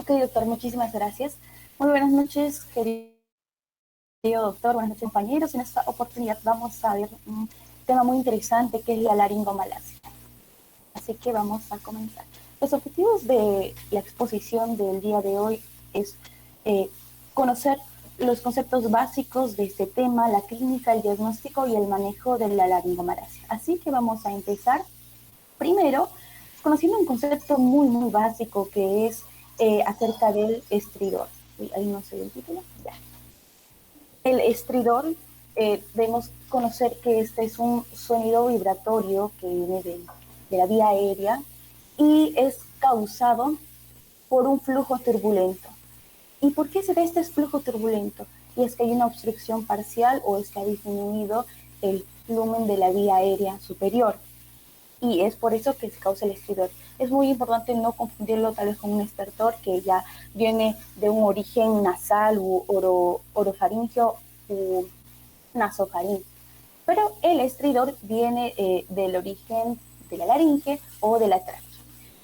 Ok, doctor, muchísimas gracias. Muy buenas noches, querido doctor, buenas noches, compañeros. En esta oportunidad vamos a ver un tema muy interesante que es la laringomalacia. Así que vamos a comenzar. Los objetivos de la exposición del día de hoy es conocer los conceptos básicos de este tema, la clínica, el diagnóstico y el manejo de la laringomalacia. Así que vamos a empezar primero conociendo un concepto muy básico que es acerca del estridor. Ahí no sé el título. Ya. El estridor, debemos conocer que este es un sonido vibratorio que viene de la vía aérea y es causado por un flujo turbulento. ¿Y por qué se da este flujo turbulento? Y es que hay una obstrucción parcial o es que ha disminuido el volumen de la vía aérea superior. Y es por eso que se causa el estridor. Es muy importante no confundirlo tal vez con un estertor que ya viene de un origen nasal u orofaringeo u nasofaringeo. Pero el estridor viene del origen de la laringe o de la tráquea.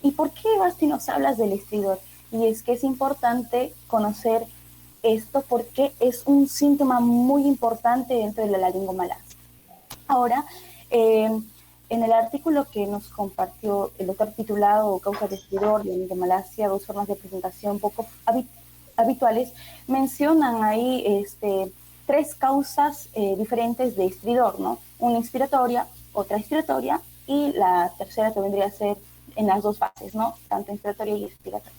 ¿Y por qué, Basti, nos hablas del estridor? Y es que es importante conocer esto porque es un síntoma muy importante dentro de la laringomalacia. Ahora, en el artículo que nos compartió el doctor titulado Causa de estridor de Malasia, dos formas de presentación poco habituales, mencionan ahí tres causas diferentes de estridor, ¿no? Una inspiratoria, otra expiratoria y la tercera que vendría a ser en las dos fases, ¿no? Tanto inspiratoria y expiratoria.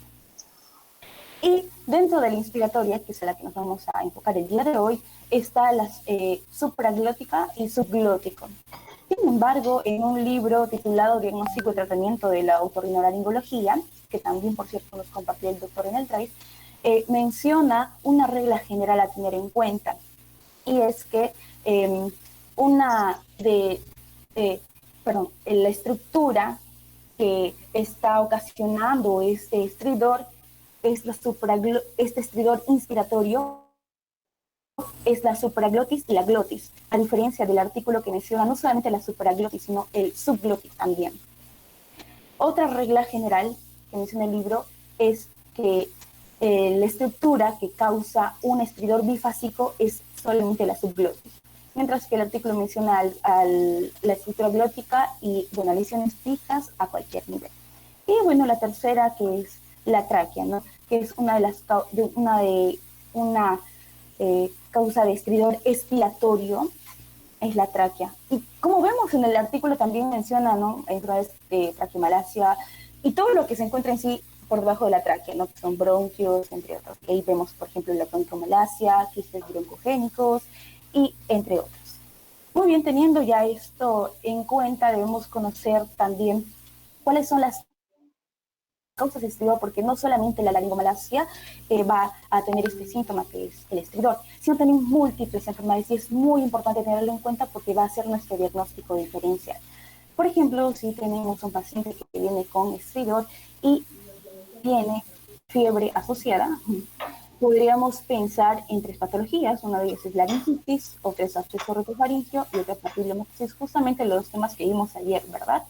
Y dentro de la inspiratoria, que es la que nos vamos a enfocar el día de hoy, está la supraglótica y subglótico. Sin embargo, en un libro titulado Diagnóstico y Tratamiento de la Otorrinolaringología, que también, por cierto, nos compartió el doctor en el Drive, menciona una regla general a tener en cuenta, y es que la estructura que está ocasionando este estridor es este estridor inspiratorio es la supraglotis y la glotis, a diferencia del artículo que menciona no solamente la supraglotis, sino el subglotis también. Otra regla general que menciona el libro es que la estructura que causa un estridor bifásico es solamente la subglotis, mientras que el artículo menciona la estructura glótica y, bueno, lesiones fijas a cualquier nivel. Y bueno, la tercera, que es la tráquea, ¿no? Que es una causa de estridor expiratorio, es la tráquea. Y como vemos en el artículo también menciona, ¿no? Enfermedades de traqueomalacia y todo lo que se encuentra en sí por debajo de la tráquea, ¿no? Que son bronquios, entre otros. Ahí vemos, por ejemplo, la bronquiomalacia, quistes broncogénicos y entre otros. Muy bien, teniendo ya esto en cuenta, debemos conocer también cuáles son las causas de estridor, porque no solamente la laringomalacia va a tener este síntoma que es el estridor, sino también múltiples enfermedades, y es muy importante tenerlo en cuenta porque va a ser nuestro diagnóstico diferencial. Por ejemplo, si tenemos un paciente que viene con estridor y tiene fiebre asociada, podríamos pensar en tres patologías. Una de ellas es laringitis, otra es absceso retofaringio y otra papilomaxitis, justamente los temas que vimos ayer, ¿verdad?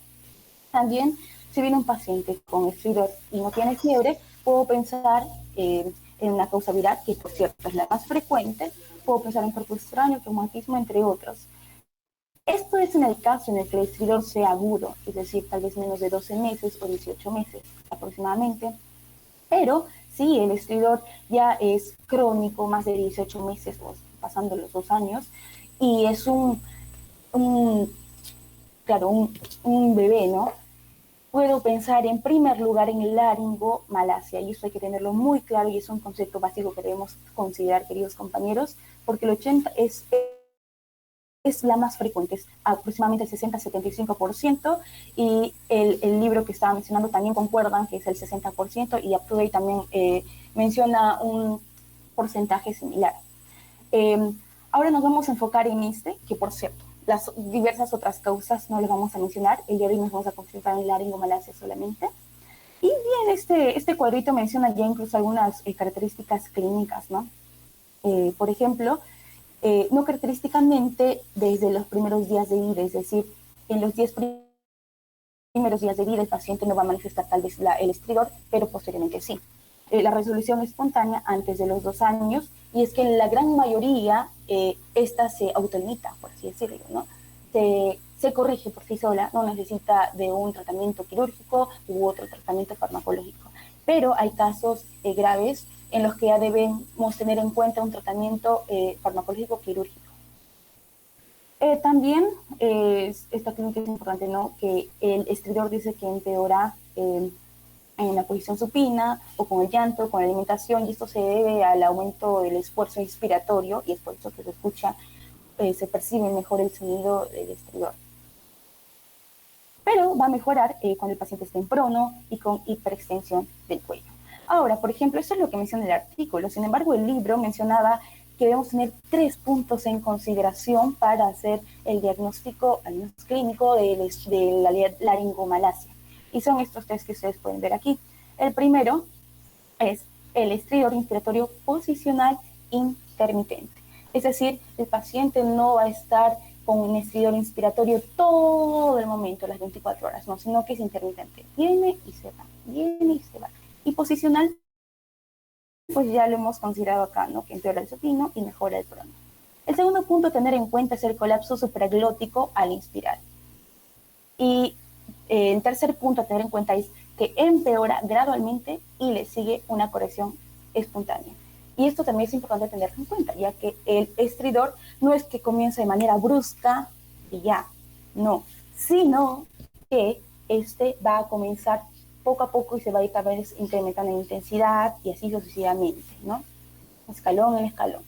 También, si viene un paciente con estridor y no tiene fiebre, puedo pensar en una causa viral, que por cierto es la más frecuente, puedo pensar en cuerpo extraño, traumatismo, entre otros. Esto es en el caso en el que el estridor sea agudo, es decir, tal vez menos de 12 meses o 18 meses aproximadamente. Pero si el estridor ya es crónico, más de 18 meses o pasando los 2 años, y es claro, un bebé, ¿no? Puedo pensar en primer lugar en el laringomalacia, y eso hay que tenerlo muy claro y es un concepto básico que debemos considerar, queridos compañeros, porque el 80 es la más frecuente, es aproximadamente el 60-75%, y el libro que estaba mencionando también concuerdan que es el 60%, y UpToDate también menciona un porcentaje similar. Ahora nos vamos a enfocar en este, que por cierto, las diversas otras causas no les vamos a mencionar, el día de hoy nos vamos a concentrar en laringomalacia solamente. Y bien, este cuadrito menciona ya incluso algunas características clínicas, ¿no? Por ejemplo, no característicamente desde los primeros días de vida, es decir, en los 10 primeros días de vida el paciente no va a manifestar tal vez el estridor, pero posteriormente sí. la resolución espontánea antes de los 2 años, y es que en la gran mayoría esta se autolimita, por así decirlo, ¿no? Se corrige por sí sola, no necesita de un tratamiento quirúrgico u otro tratamiento farmacológico. Pero hay casos graves en los que ya debemos tener en cuenta un tratamiento farmacológico quirúrgico. También esta clínica es importante, ¿no? Que el estridor dice que empeora en la posición supina o con el llanto, con la alimentación, y esto se debe al aumento del esfuerzo inspiratorio, y es por eso que se escucha, se percibe mejor el sonido del estridor. Pero va a mejorar cuando el paciente esté en prono y con hiperextensión del cuello. Ahora, por ejemplo, eso es lo que menciona el artículo. Sin embargo, el libro mencionaba que debemos tener 3 puntos en consideración para hacer el diagnóstico clínico de la laringomalacia. Y son estos 3 que ustedes pueden ver aquí. El primero es el estridor inspiratorio posicional intermitente. Es decir, el paciente no va a estar con un estridor inspiratorio todo el momento, las 24 horas, no, sino que es intermitente. Viene y se va, viene y se va. Y posicional, pues ya lo hemos considerado acá, ¿no? Que empeora el supino y mejora el prono. El segundo punto a tener en cuenta es el colapso supraglótico al inspirar. Y el tercer punto a tener en cuenta es que empeora gradualmente y le sigue una corrección espontánea. Y esto también es importante tenerlo en cuenta, ya que el estridor no es que comience de manera brusca y ya, no, sino que este va a comenzar poco a poco y se va a ir cada vez incrementando en intensidad y así sucesivamente, ¿no? Escalón en escalón.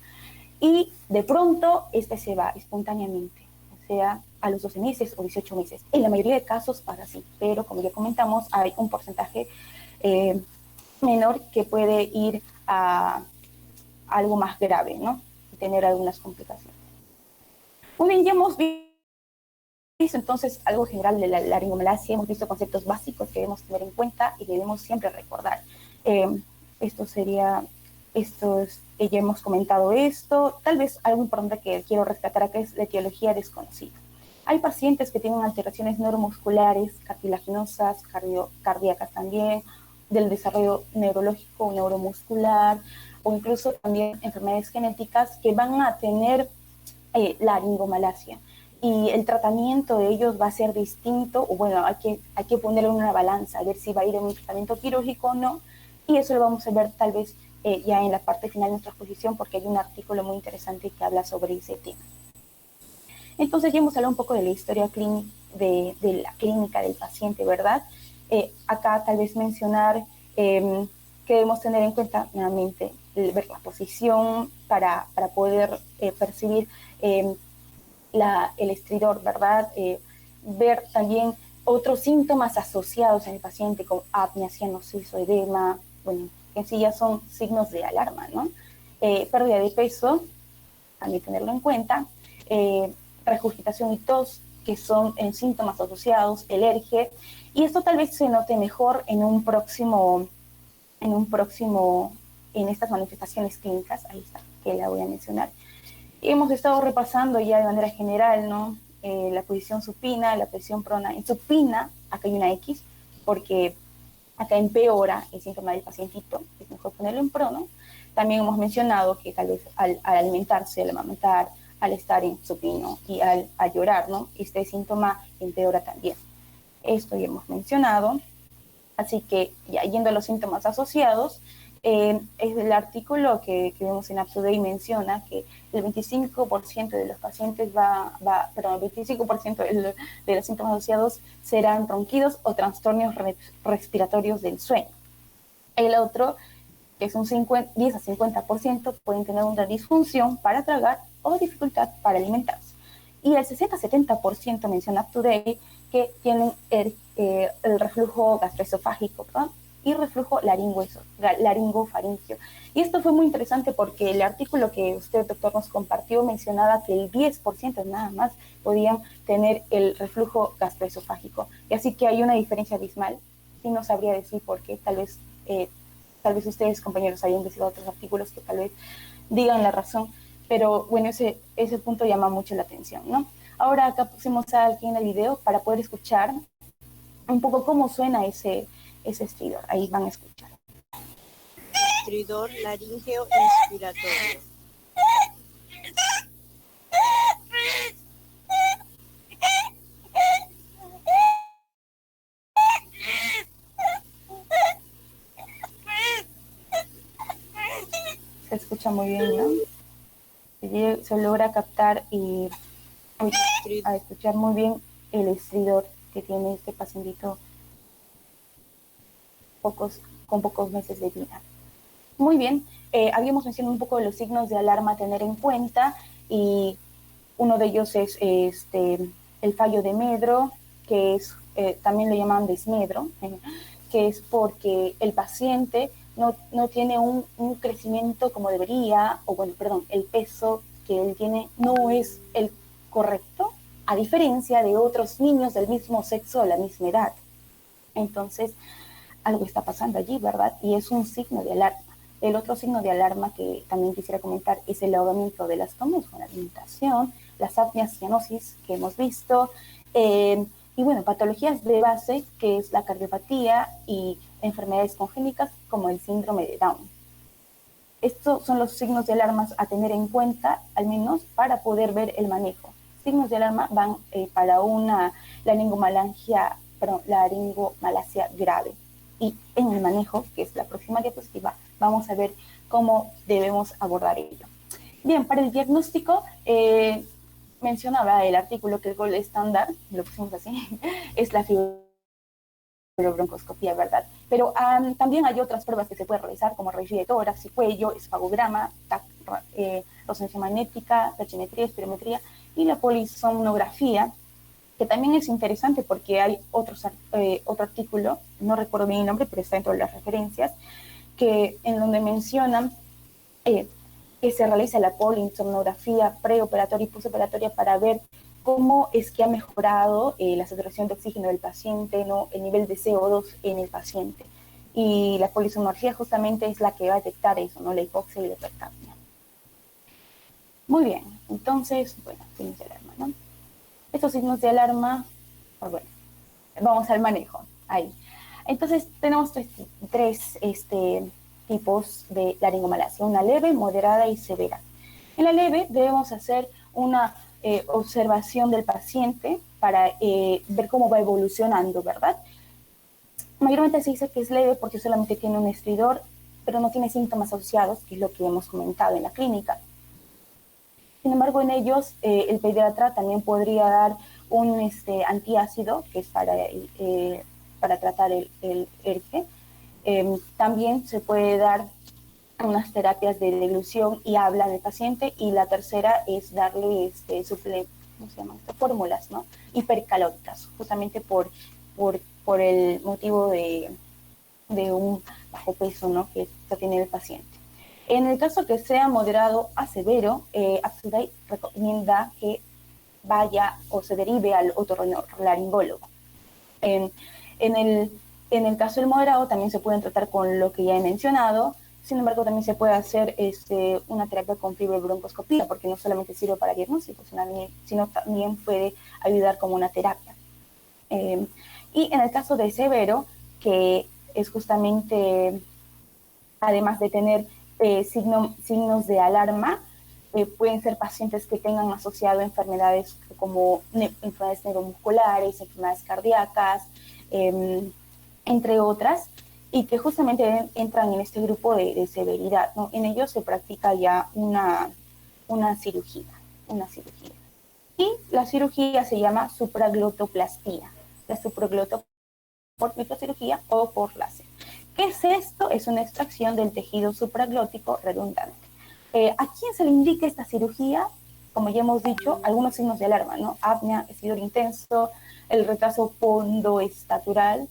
Y de pronto este se va espontáneamente, o sea, a los 12 meses o 18 meses. En la mayoría de casos pasa así, pero como ya comentamos, hay un porcentaje menor que puede ir a algo más grave, ¿no? Y tener algunas complicaciones. Muy bien, ya hemos visto entonces algo general de la laringomalacia, hemos visto conceptos básicos que debemos tener en cuenta y debemos siempre recordar. Ya hemos comentado esto. Tal vez algo importante que quiero rescatar acá es la etiología desconocida. Hay pacientes que tienen alteraciones neuromusculares, cartilaginosas, cardíacas también, del desarrollo neurológico o neuromuscular, o incluso también enfermedades genéticas que van a tener laringomalacia. Y el tratamiento de ellos va a ser distinto, o bueno, hay que ponerlo en una balanza, a ver si va a ir en un tratamiento quirúrgico o no, y eso lo vamos a ver tal vez ya en la parte final de nuestra exposición, porque hay un artículo muy interesante que habla sobre ese tema. Entonces ya hemos hablado un poco de la historia clínica, de la clínica del paciente, ¿verdad? Acá tal vez mencionar que debemos tener en cuenta nuevamente ver la posición para poder percibir el estridor, ¿verdad? Ver también otros síntomas asociados en el paciente como apnea, cianosis o edema, bueno, en sí ya son signos de alarma, ¿no? Pérdida de peso, también tenerlo en cuenta, regurgitación y tos, que son síntomas asociados, el ERGE, y esto tal vez se note mejor en estas manifestaciones clínicas, ahí está, que la voy a mencionar. Hemos estado repasando ya de manera general, ¿no? La posición supina, la posición prona. En supina, acá hay una X, porque acá empeora el síntoma del pacientito, es mejor ponerlo en prono. También hemos mencionado que tal vez al alimentarse, al amamantar, al estar en supino y al llorar, ¿no? Este síntoma empeora también. Esto ya hemos mencionado. Así que, ya yendo a los síntomas asociados, es el artículo que vemos en UpToDate menciona que el 25% de los pacientes el 25% de los síntomas asociados serán ronquidos o trastornos respiratorios del sueño. El otro, que es un 10 a 50%, pueden tener una disfunción para tragar o dificultad para alimentarse. Y el 60-70% menciona UpToDate que tienen el reflujo gastroesofágico, ¿verdad? Y reflujo laringofaringio. Y esto fue muy interesante porque el artículo que usted, doctor, nos compartió mencionaba que el 10% nada más podían tener el reflujo gastroesofágico. Y así que hay una diferencia abismal. Y no sabría decir por qué. Tal vez ustedes, compañeros, hayan investigado otros artículos que tal vez digan la razón. Pero bueno, ese punto llama mucho la atención, ¿no? Ahora acá pusimos aquí en el video para poder escuchar un poco cómo suena ese estridor. Ahí van a escuchar. estridor laríngeo inspiratorio. Se escucha muy bien, ¿no? Se logra captar y a escuchar muy bien el estridor que tiene este pacientito con pocos meses de vida. Muy bien, habíamos mencionado un poco de los signos de alarma a tener en cuenta y uno de ellos es el fallo de medro, que es, también lo llaman desmedro, que es porque el paciente no tiene un crecimiento como debería, o bueno, perdón, el peso que él tiene no es el correcto, a diferencia de otros niños del mismo sexo o la misma edad. Entonces, algo está pasando allí, ¿verdad? Y es un signo de alarma. El otro signo de alarma que también quisiera comentar es el ahogamiento de las tomas con la alimentación, las apneas cianosis que hemos visto, y bueno, patologías de base que es la cardiopatía y enfermedades congénitas como el síndrome de Down. Estos son los signos de alarma a tener en cuenta, al menos para poder ver el manejo. Signos de alarma van para una laringomalacia grave. Y en el manejo, que es la próxima diapositiva, vamos a ver cómo debemos abordar ello. Bien, para el diagnóstico, mencionaba el artículo que el gold estándar, lo pusimos así, es la broncoscopía, ¿verdad? Pero también hay otras pruebas que se pueden realizar, como rayos de tórax y cuello, esfagograma, resonancia magnética, tachimetría, espirometría y la polisomnografía, que también es interesante porque hay otro artículo, no recuerdo bien el nombre, pero está dentro de las referencias, que en donde mencionan que se realiza la polisomnografía preoperatoria y postoperatoria para ver cómo es que ha mejorado la saturación de oxígeno del paciente, ¿no? El nivel de CO2 en el paciente. Y la polisomnografía justamente es la que va a detectar eso, ¿no? La hipoxia y la hipercapnia. Muy bien, entonces, bueno, signos de alarma, ¿no? Estos signos de alarma, pues bueno, vamos al manejo, ahí. Entonces, tenemos tres tipos de laringomalacia, una leve, moderada y severa. En la leve debemos hacer una observación del paciente para ver cómo va evolucionando, ¿verdad? Mayormente se dice que es leve porque solamente tiene un estridor, pero no tiene síntomas asociados, que es lo que hemos comentado en la clínica. Sin embargo, en ellos el pediatra también podría dar un antiácido, que es para tratar el ERGE. También se puede dar unas terapias de deglución y habla del paciente, y la tercera es darle ¿cómo se llama? Fórmulas, ¿no? Hipercalóricas, justamente por el motivo de un bajo peso, ¿no? que tiene el paciente. En el caso que sea moderado a severo, Upside recomienda que vaya o se derive al otorrinolaringólogo. En el caso del moderado también se pueden tratar con lo que ya he mencionado. Sin embargo, también se puede hacer una terapia con fibrobroncoscopía, porque no solamente sirve para diagnóstico, sino también puede ayudar como una terapia. Y en el caso de severo, que es justamente, además de tener signos de alarma, pueden ser pacientes que tengan asociado enfermedades como enfermedades neuromusculares, enfermedades cardíacas, entre otras, y que justamente entran en este grupo de severidad, ¿no? En ellos se practica ya una cirugía. Y la cirugía se llama supraglotoplastia. La supraglotoplastia por microcirugía o por láser. ¿Qué es esto? Es una extracción del tejido supraglótico redundante. ¿A quién se le indica esta cirugía? Como ya hemos dicho, algunos signos de alarma, ¿no? Apnea, estridor intenso, el retraso pondoestatural,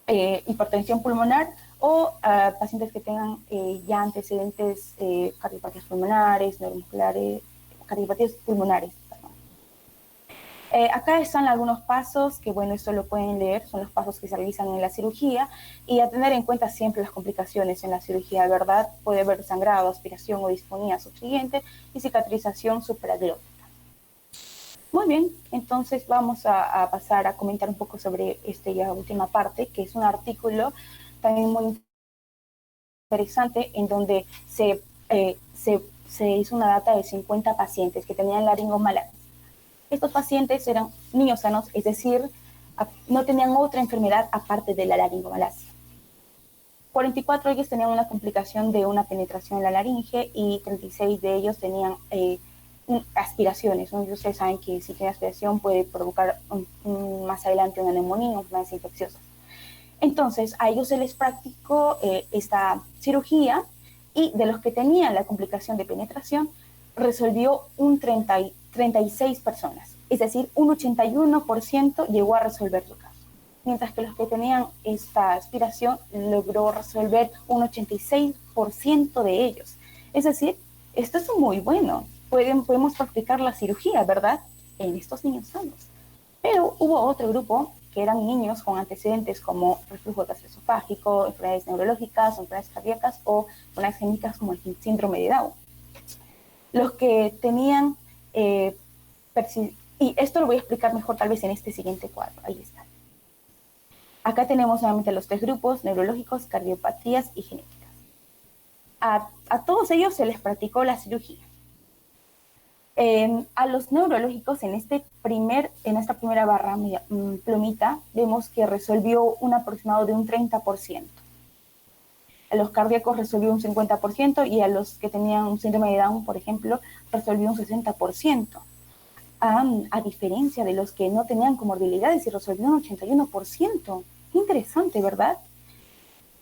hipertensión pulmonar o pacientes que tengan ya antecedentes cardiopatías pulmonares, neuromusculares, cardiopatías pulmonares. Acá están algunos pasos que, bueno, esto lo pueden leer, son los pasos que se realizan en la cirugía, y a tener en cuenta siempre las complicaciones en la cirugía, ¿verdad? Puede haber sangrado, aspiración o disfonía subsiguiente y cicatrización supraglótica. Muy bien, entonces vamos a pasar a comentar un poco sobre ya última parte, que es un artículo también muy interesante en donde se hizo una data de 50 pacientes que tenían laringomalacia. Estos pacientes eran niños sanos, es decir, no tenían otra enfermedad aparte de la laringomalacia. 44 de ellos tenían una complicación de una penetración en la laringe y 36 de ellos tenían aspiraciones. ¿No? Ustedes saben que si tiene aspiración puede provocar más adelante una neumonía o enfermedades infecciosas. Entonces, a ellos se les practicó esta cirugía y de los que tenían la complicación de penetración, resolvió un 36 personas. Es decir, un 81% llegó a resolver su caso. Mientras que los que tenían esta aspiración logró resolver un 86% de ellos. Es decir, esto es muy bueno. Podemos practicar la cirugía, ¿verdad? En estos niños sanos. Pero hubo otro grupo que eran niños con antecedentes como reflujo gastroesofágico, enfermedades neurológicas, enfermedades cardíacas o enfermedades génicas como el síndrome de Down. Los que tenían, y esto lo voy a explicar mejor tal vez en este siguiente cuadro, ahí está. Acá tenemos nuevamente los tres grupos, neurológicos, cardiopatías y genéticas. A todos ellos se les practicó la cirugía. A los neurológicos en esta primera barra plumita vemos que resolvió un aproximado de un 30%. A los cardíacos resolvió un 50% y a los que tenían un síndrome de Down, por ejemplo, resolvió un 60%. A diferencia de los que no tenían comorbilidades y resolvió un 81%. Interesante, ¿verdad?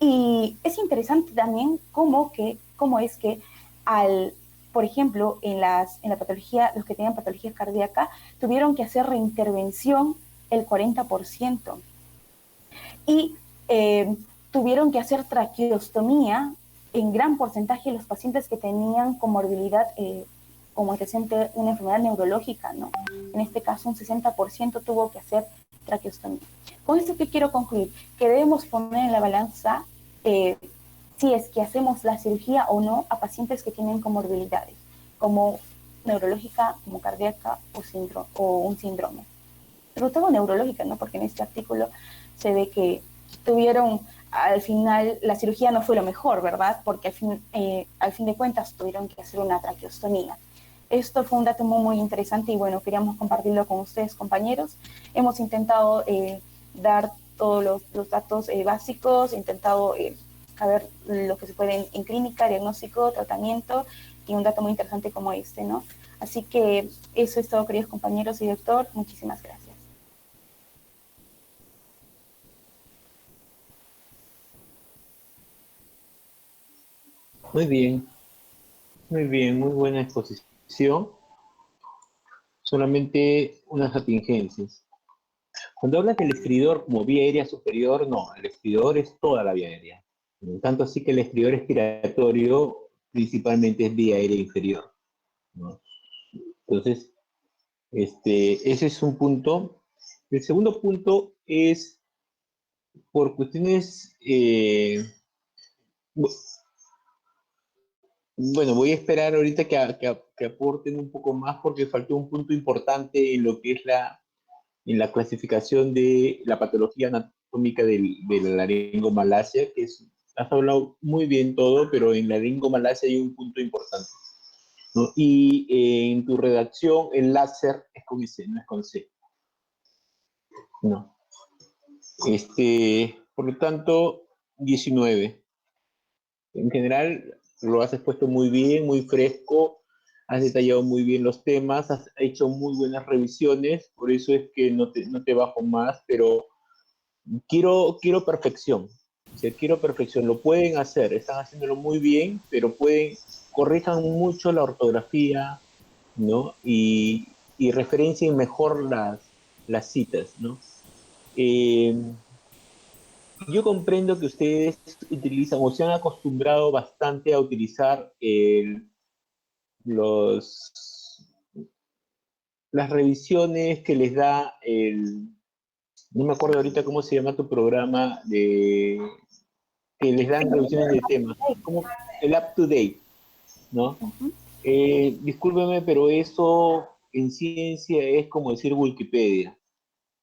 Y es interesante también cómo es que por ejemplo, en la patología, los que tenían patología cardíaca tuvieron que hacer reintervención el 40%. Y tuvieron que hacer traqueostomía en gran porcentaje de los pacientes que tenían comorbilidad, como antecedente una enfermedad neurológica, ¿no? En este caso, un 60% tuvo que hacer traqueostomía. Con esto, ¿qué quiero concluir? Que debemos poner en la balanza si es que hacemos la cirugía o no a pacientes que tienen comorbilidades, como neurológica, como cardíaca o un síndrome. Sobre todo neurológica, ¿no? Porque en este artículo se ve que al final, la cirugía no fue lo mejor, ¿verdad? Porque al fin de cuentas tuvieron que hacer una traqueostomía. Esto fue un dato muy interesante y bueno, queríamos compartirlo con ustedes, compañeros. Hemos intentado dar todos los datos básicos, intentado saber lo que se puede en clínica, diagnóstico, tratamiento y un dato muy interesante como este, ¿no? Así que eso es todo, queridos compañeros y doctor. Muchísimas gracias. Muy bien, muy buena exposición. Solamente unas atingencias. Cuando hablas del estridor como vía aérea superior, no, el estridor es toda la vía aérea. Tanto así que el estridor respiratorio principalmente es vía aérea inferior, ¿no? Entonces, ese es un punto. El segundo punto es por cuestiones, bueno, voy a esperar ahorita que aporten un poco más porque faltó un punto importante en lo que es en la clasificación de la patología anatómica de la laringomalacia, has hablado muy bien todo, pero en la laringomalacia hay un punto importante, ¿no? Y en tu redacción el láser es con S, no es con C. No. Por lo tanto, 19. En general, lo has expuesto muy bien, muy fresco, has detallado muy bien los temas, has hecho muy buenas revisiones, por eso es que no te bajo más, pero quiero perfección. O sea, quiero perfección. Lo pueden hacer, están haciéndolo muy bien, pero corrijan mucho la ortografía, ¿no? Y referencien mejor las citas, ¿no? Eh, yo comprendo que ustedes utilizan o se han acostumbrado bastante a utilizar los, las revisiones que les da no me acuerdo ahorita cómo se llama tu programa, que les dan revisiones de temas, como el up to date, ¿no? Discúlpeme, pero eso en ciencia es como decir Wikipedia.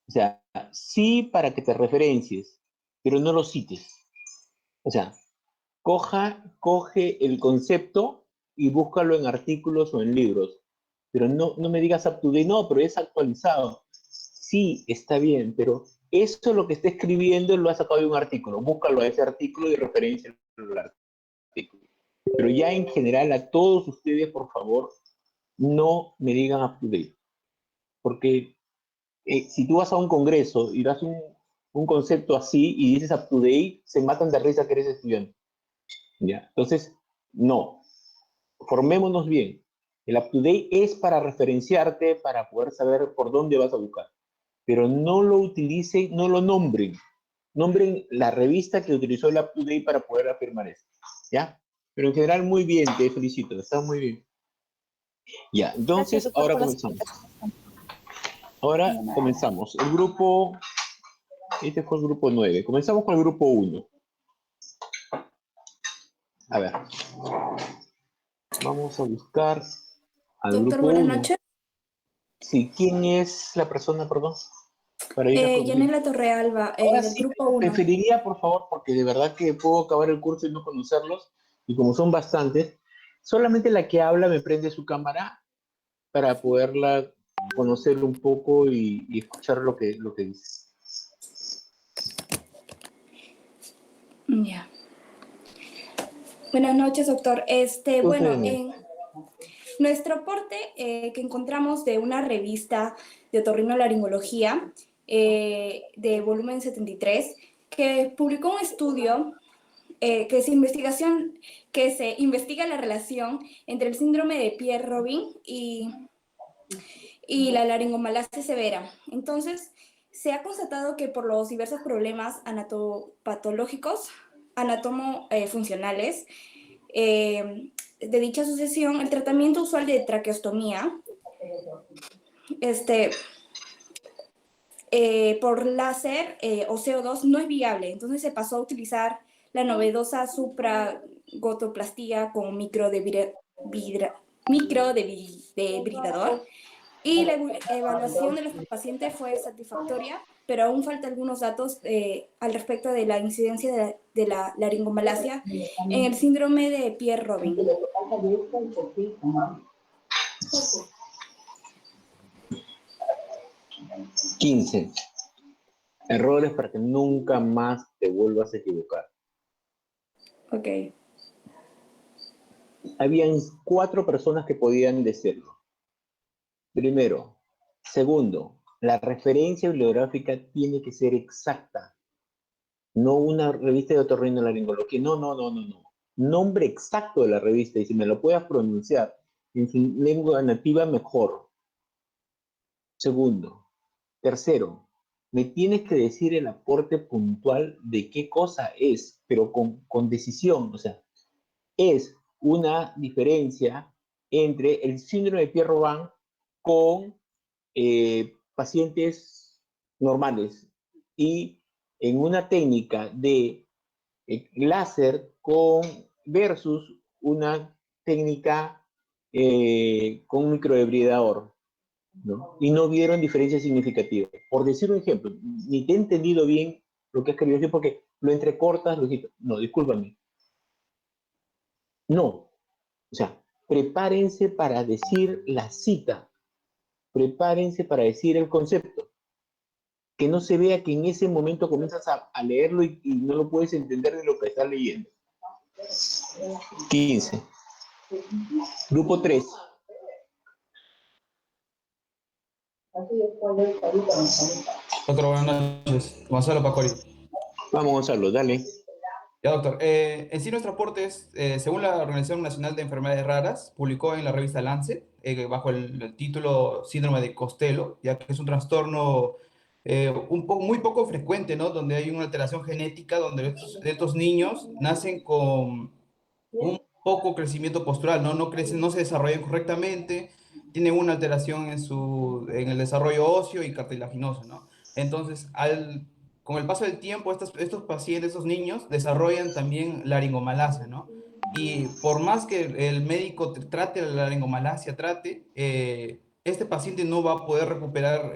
O sea, sí para que te referencies, pero no lo cites. O sea, coge el concepto y búscalo en artículos o en libros. Pero no me digas up to date, no, pero es actualizado. Sí, está bien, pero eso lo que está escribiendo lo ha sacado de un artículo. Búscalo a ese artículo y referencia al artículo. Pero ya en general a todos ustedes, por favor, no me digan up to date. Porque si tú vas a un congreso y das un concepto así y dices up to date, se matan de risa que eres estudiante. ¿Ya? Entonces, no. Formémonos bien. El up to date es para referenciarte, para poder saber por dónde vas a buscar. Pero no lo utilicen, no lo nombren. Nombren la revista que utilizó el up to date para poder afirmar eso. ¿Ya? Pero en general, muy bien, te felicito. Está muy bien. Ya, Gracias, entonces, doctor, ahora por las comenzamos. explicaciones. Ahora comenzamos. El grupo, este fue el grupo 9. Comenzamos con el grupo 1. A ver. Vamos a buscar al Doctor, grupo buenas 1. noches. Sí, ¿quién es la persona, perdón? Para ir a conociendo. Yanela Torrealba, Ahora del sí, grupo 1. preferiría, por favor, porque de verdad que puedo acabar el curso y no conocerlos, y como son bastantes, solamente la que habla me prende su cámara para poderla conocer un poco y escuchar lo que dice. Ya. Buenas noches, doctor. Bueno, en nuestro aporte que encontramos de una revista de otorrinolaringología de volumen 73, que publicó un estudio que se investiga la relación entre el síndrome de Pierre-Robin y la laringomalacia severa. Entonces, se ha constatado que por los diversos problemas anatopatológicos, anatomofuncionales, de dicha sucesión, el tratamiento usual de traqueostomía por láser o CO2 no es viable. Entonces se pasó a utilizar la novedosa supragotoplastía con microdebridador. Y la evaluación de los pacientes fue satisfactoria, pero aún faltan algunos datos al respecto de la incidencia de la laringomalacia en el síndrome de Pierre-Robin. 15. Errores para que nunca más te vuelvas a equivocar. Ok. Habían 4 personas que podían decirlo. Primero. Segundo, la referencia bibliográfica tiene que ser exacta. No una revista de otorrinolaringología. No. Nombre exacto de la revista, y si me lo puedas pronunciar en su lengua nativa, mejor. Segundo. Tercero, me tienes que decir el aporte puntual de qué cosa es, pero con decisión. O sea, es una diferencia entre el síndrome de Pierre-Robin con pacientes normales y en una técnica de láser versus una técnica con microdebridador, ¿no? Y no vieron diferencias significativas. Por decir un ejemplo, ni te he entendido bien lo que has querido decir porque lo entrecortas, lo dijiste. No, discúlpame. No. O sea, prepárense para decir la cita. Prepárense para decir el concepto. Que no se vea que en ese momento comienzas a leerlo y no lo puedes entender de lo que estás leyendo. 15. Grupo 3. Doctor, buenas noches. Gonzalo Pacori. Vamos, Gonzalo, dale. Ya, doctor. En sí, nuestro aporte es, según la Organización Nacional de Enfermedades Raras, publicó en la revista Lancet, bajo el título Síndrome de Costello, ya que es un trastorno muy poco frecuente, ¿no? Donde hay una alteración genética, donde estos niños nacen con un poco crecimiento postural, ¿no? No crecen, no se desarrollan correctamente, tienen una alteración en el desarrollo óseo y cartilaginoso, ¿no? Entonces, con el paso del tiempo, estos pacientes, estos niños, desarrollan también laringomalacia, ¿no? Y por más que el médico trate la laringomalacia, este paciente no va a poder recuperar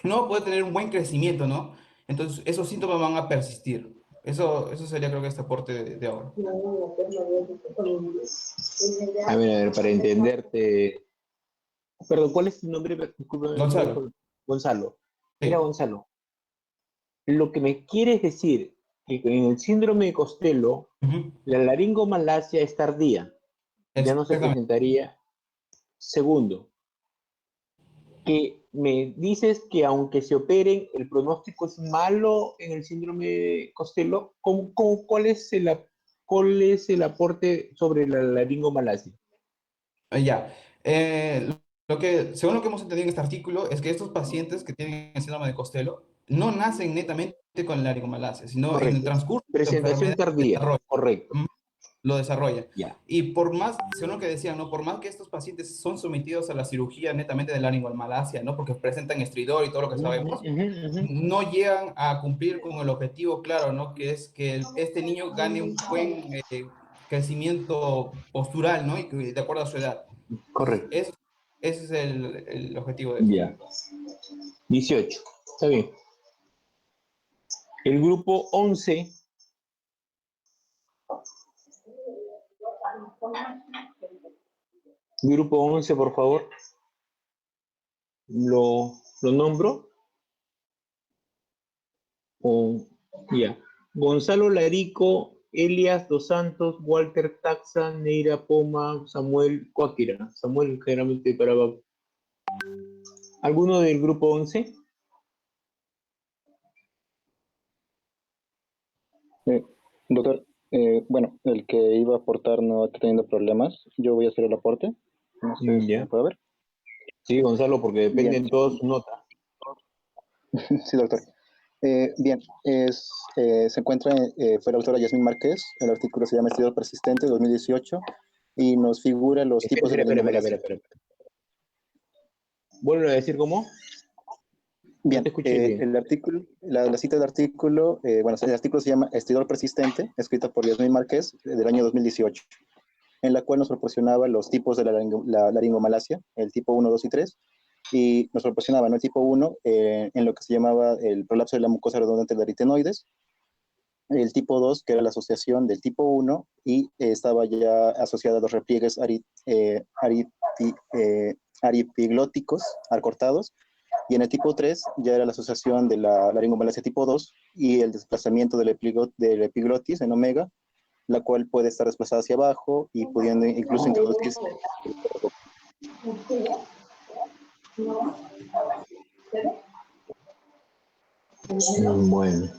no va a poder tener un buen crecimiento, ¿no? Entonces, esos síntomas van a persistir. Eso sería creo que este aporte de ahora. A ver, para entenderte. Perdón, ¿cuál es tu nombre? Discúlpame, Gonzalo, Gonzalo. Mira, sí. Gonzalo, lo que me quieres decir que en el síndrome de Costello, Ujú. la laringomalacia es tardía, ya no se Exactamente. presentaría. Segundo, que me dices que aunque se operen, el pronóstico es malo en el síndrome de Costello. ¿Cuál es el aporte sobre la laringomalacia? Ya. Según lo que hemos entendido en este artículo, es que estos pacientes que tienen el síndrome de Costello no nacen netamente con laringomalacia, sino en el Correcto. transcurso de la Presentación enfermedad tardía, correcto. lo desarrolla. Ya. Y por más, según lo que decían, ¿no? Por más que estos pacientes son sometidos a la cirugía netamente de laringomalacia, ¿no? Porque presentan estridor y todo lo que Ujú, sabemos, ujú, ujú. no llegan a cumplir con el objetivo claro, ¿no? Que es que este niño gane un buen crecimiento postural, ¿no? De acuerdo a su edad. Entonces, Correcto. ese es el objetivo de esto. Ya. 18. Está bien. El grupo 11. Grupo 11, por favor. Lo nombro. Ya. Gonzalo Larico, Elias Dos Santos, Walter Taxa, Neira Poma, Samuel Coaquira. Samuel generalmente paraba. ¿Alguno del grupo 11? Eh, doctor, bueno, el que iba a aportar no está teniendo problemas. Yo voy a hacer el aporte. No sé si me Ya. puede ver. Sí, Gonzalo, porque Bien, dependen todos su nota. sí, doctor. Bien, se encuentra, fue la autora Yasmín Márquez. El artículo se llama Estudio Persistente 2018 y nos figura los Espera, tipos de espera, espera, espera, laringomalacia. espera, espera. Vuelve a decir cómo. No te Bien, escuché bien. el artículo, la cita del artículo, bueno, el artículo se llama Estridor Persistente, escrita por Yasmín Márquez del año 2018, en la cual nos proporcionaba los tipos de la laringomalacia, el tipo 1, 2 y 3, y nos proporcionaba, ¿no? El tipo 1 en lo que se llamaba el prolapso de la mucosa redundante de aritenoides, el tipo 2, que era la asociación del tipo 1, y estaba ya asociada a los repliegues aripiglóticos acortados, y en el tipo 3 ya era la asociación de la laringomalacia tipo 2 y el desplazamiento del epiglotis en omega, la cual puede estar desplazada hacia abajo y pudiendo incluso introducirse. Bueno,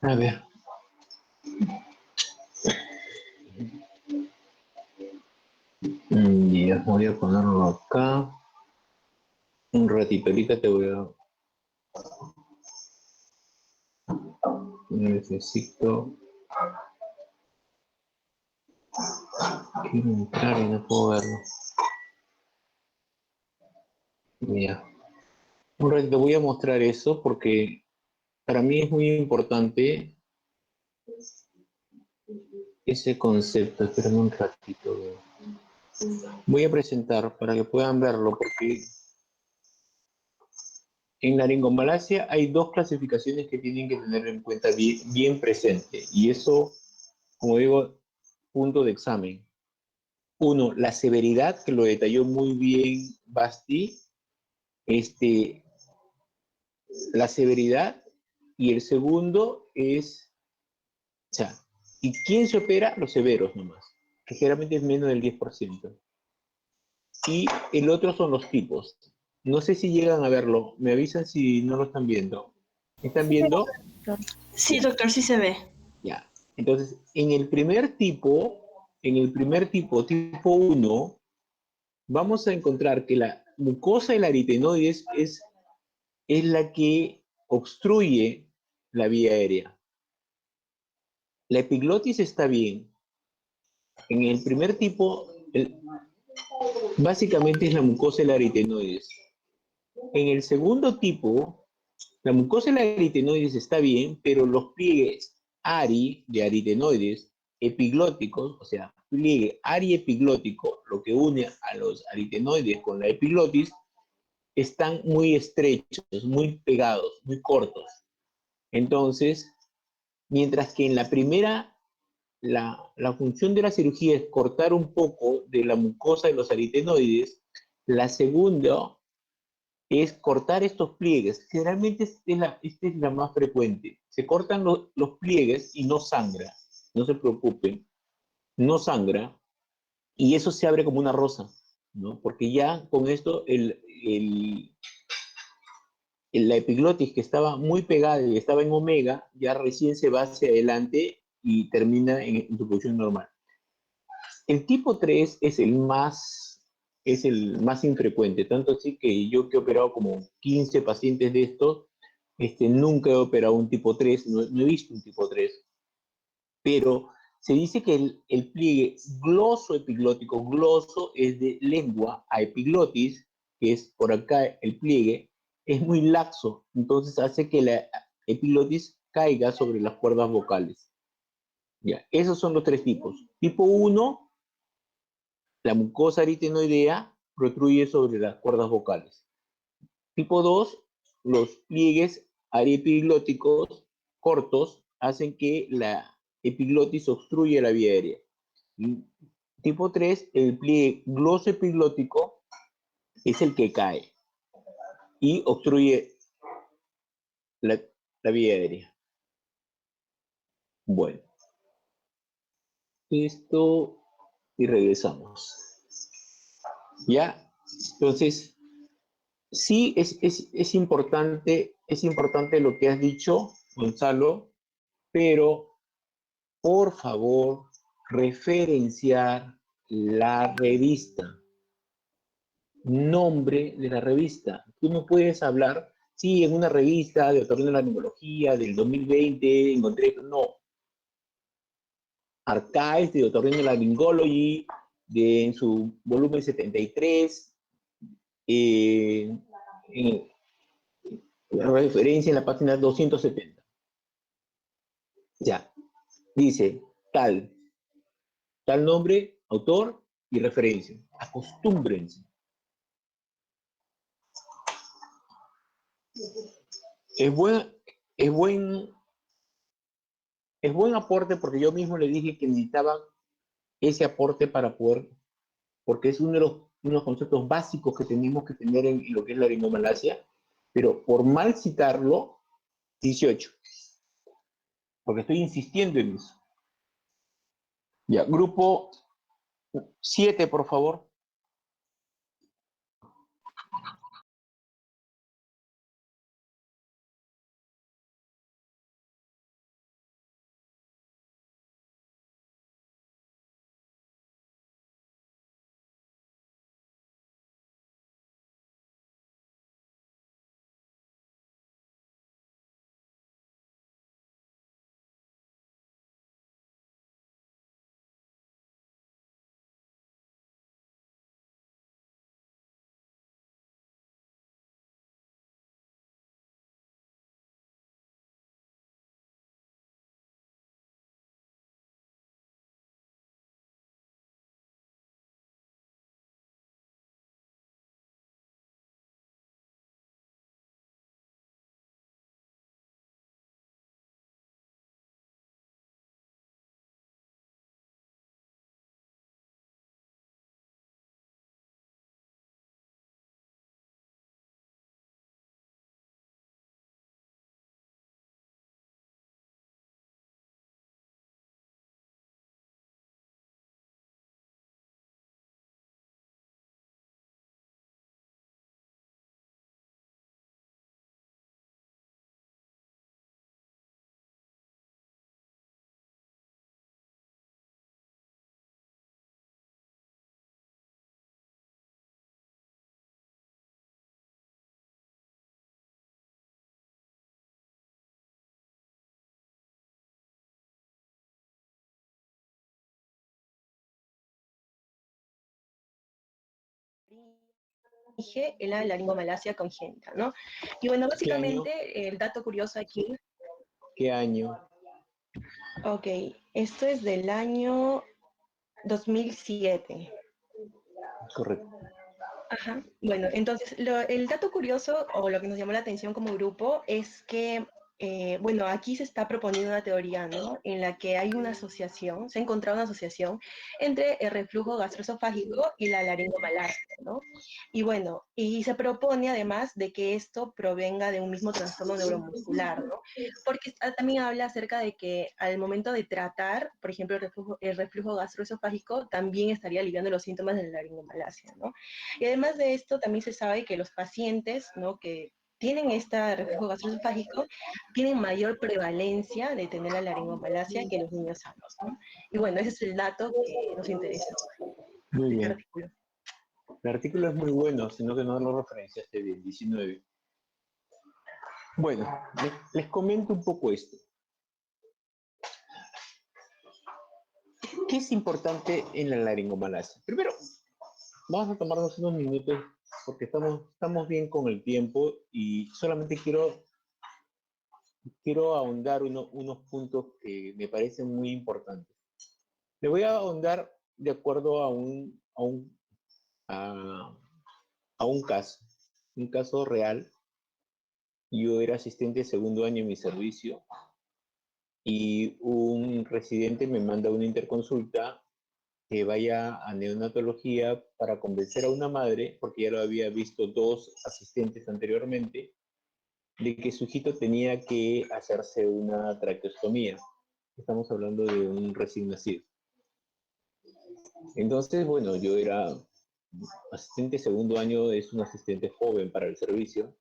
a ver. Ya voy a ponerlo acá. Un ratito, ahorita te voy a... Necesito... Quiero entrar y no puedo verlo. Ya. Un ratito voy a mostrar eso porque para mí es muy importante ese concepto. Esperen un ratito. Voy a presentar para que puedan verlo porque en laringomalacia hay dos clasificaciones que tienen que tener en cuenta bien presente. Y eso, como digo, punto de examen. Uno, la severidad, que lo detalló muy bien Basti, la severidad, y el segundo es, o sea, ¿y quién se opera? Los severos nomás, que generalmente es menos del 10%. Y el otro son los tipos. No sé si llegan a verlo, me avisan si no lo están viendo. ¿Están Sí, viendo? doctor. Sí, doctor, sí se ve. Ya. Entonces, tipo 1, vamos a encontrar que la mucosa del aritenoides es la que obstruye la vía aérea. La epiglotis está bien. En el primer tipo, básicamente es la mucosa del aritenoides. En el segundo tipo, la mucosa del aritenoides está bien, pero los pliegues de aritenoides epiglóticos, o sea, pliegue ariepiglótico, lo que une a los aritenoides con la epiglotis, están muy estrechos, muy pegados, muy cortos. Entonces, mientras que en la primera, la función de la cirugía es cortar un poco de la mucosa de los aritenoides, la segunda es cortar estos pliegues. Generalmente esta es la más frecuente. Se cortan los pliegues y no sangra. No se preocupen, no sangra, y eso se abre como una rosa, ¿no? Porque ya con esto la epiglotis que estaba muy pegada y estaba en omega, ya recién se va hacia adelante y termina en su posición normal. El tipo 3 es el más infrecuente, tanto así que yo que he operado como 15 pacientes de estos, nunca he operado un tipo 3, no he visto un tipo 3, pero se dice que el pliegue gloso-epiglótico, gloso es de lengua a epiglotis, que es por acá el pliegue, es muy laxo, entonces hace que la epiglotis caiga sobre las cuerdas vocales. Ya, esos son los tres tipos. Tipo 1, la mucosa aritenoidea protruye sobre las cuerdas vocales. Tipo 2, los pliegues ariepiglóticos cortos hacen que la epiglotis obstruya la vía aérea. Y tipo 3, el pliegue glosoepiglótico es el que cae y obstruye la vía aérea. Bueno, esto y regresamos. ¿Ya? Entonces, sí, es importante lo que has dicho, Gonzalo, pero por favor, referenciar la revista, nombre de la revista. Tú no puedes hablar, sí, en una revista de otorrinolaringología del 2020 encontré, no, Archives de Otorrinolaryngology, en su volumen 73, en la referencia en la página 270. Ya, dice tal nombre, autor y referencia. Acostúmbrense. Es buen, es buen, es buen aporte porque yo mismo le dije que necesitaba ese aporte para poder, porque es uno de los conceptos básicos que tenemos que tener en lo que es la laringomalacia, pero por mal citarlo, 18. Porque estoy insistiendo en eso. Ya, grupo 7, por favor. En la laringomalacia congénita, ¿no? Y bueno, ¿Qué año? básicamente el dato curioso aquí, ¿Qué año? ok, esto es del año 2007. Correcto. Ajá. Bueno, entonces el dato curioso o lo que nos llamó la atención como grupo es que bueno, aquí se está proponiendo una teoría, ¿no? En la que hay una asociación, se ha encontrado una asociación entre el reflujo gastroesofágico y la laringomalacia, ¿no? Y bueno, y se propone además de que esto provenga de un mismo trastorno neuromuscular, ¿no? Porque también habla acerca de que al momento de tratar, por ejemplo, el reflujo gastroesofágico, también estaría aliviando los síntomas de la laringomalacia, ¿no? Y además de esto, también se sabe que los pacientes, ¿no? Que tienen este reflujo gastroesofágico, tienen mayor prevalencia de tener la laringomalacia que los niños sanos, ¿no? Y bueno, ese es el dato que nos interesa Muy de este bien. artículo. El artículo es muy bueno, sino que no lo referenciaste bien, 19. Bueno, les comento un poco esto. ¿Qué es importante en la laringomalacia? Primero, vamos a tomarnos unos minutos porque estamos bien con el tiempo y solamente quiero ahondar unos puntos que me parecen muy importantes. Le voy a ahondar de acuerdo a un caso real. Yo era asistente de segundo año en mi servicio y un residente me manda una interconsulta que vaya a neonatología para convencer a una madre, porque ya lo había visto dos asistentes anteriormente, de que su hijito tenía que hacerse una traqueostomía. Estamos hablando de un recién nacido. Entonces, bueno, yo era asistente segundo año, es un asistente joven para el servicio,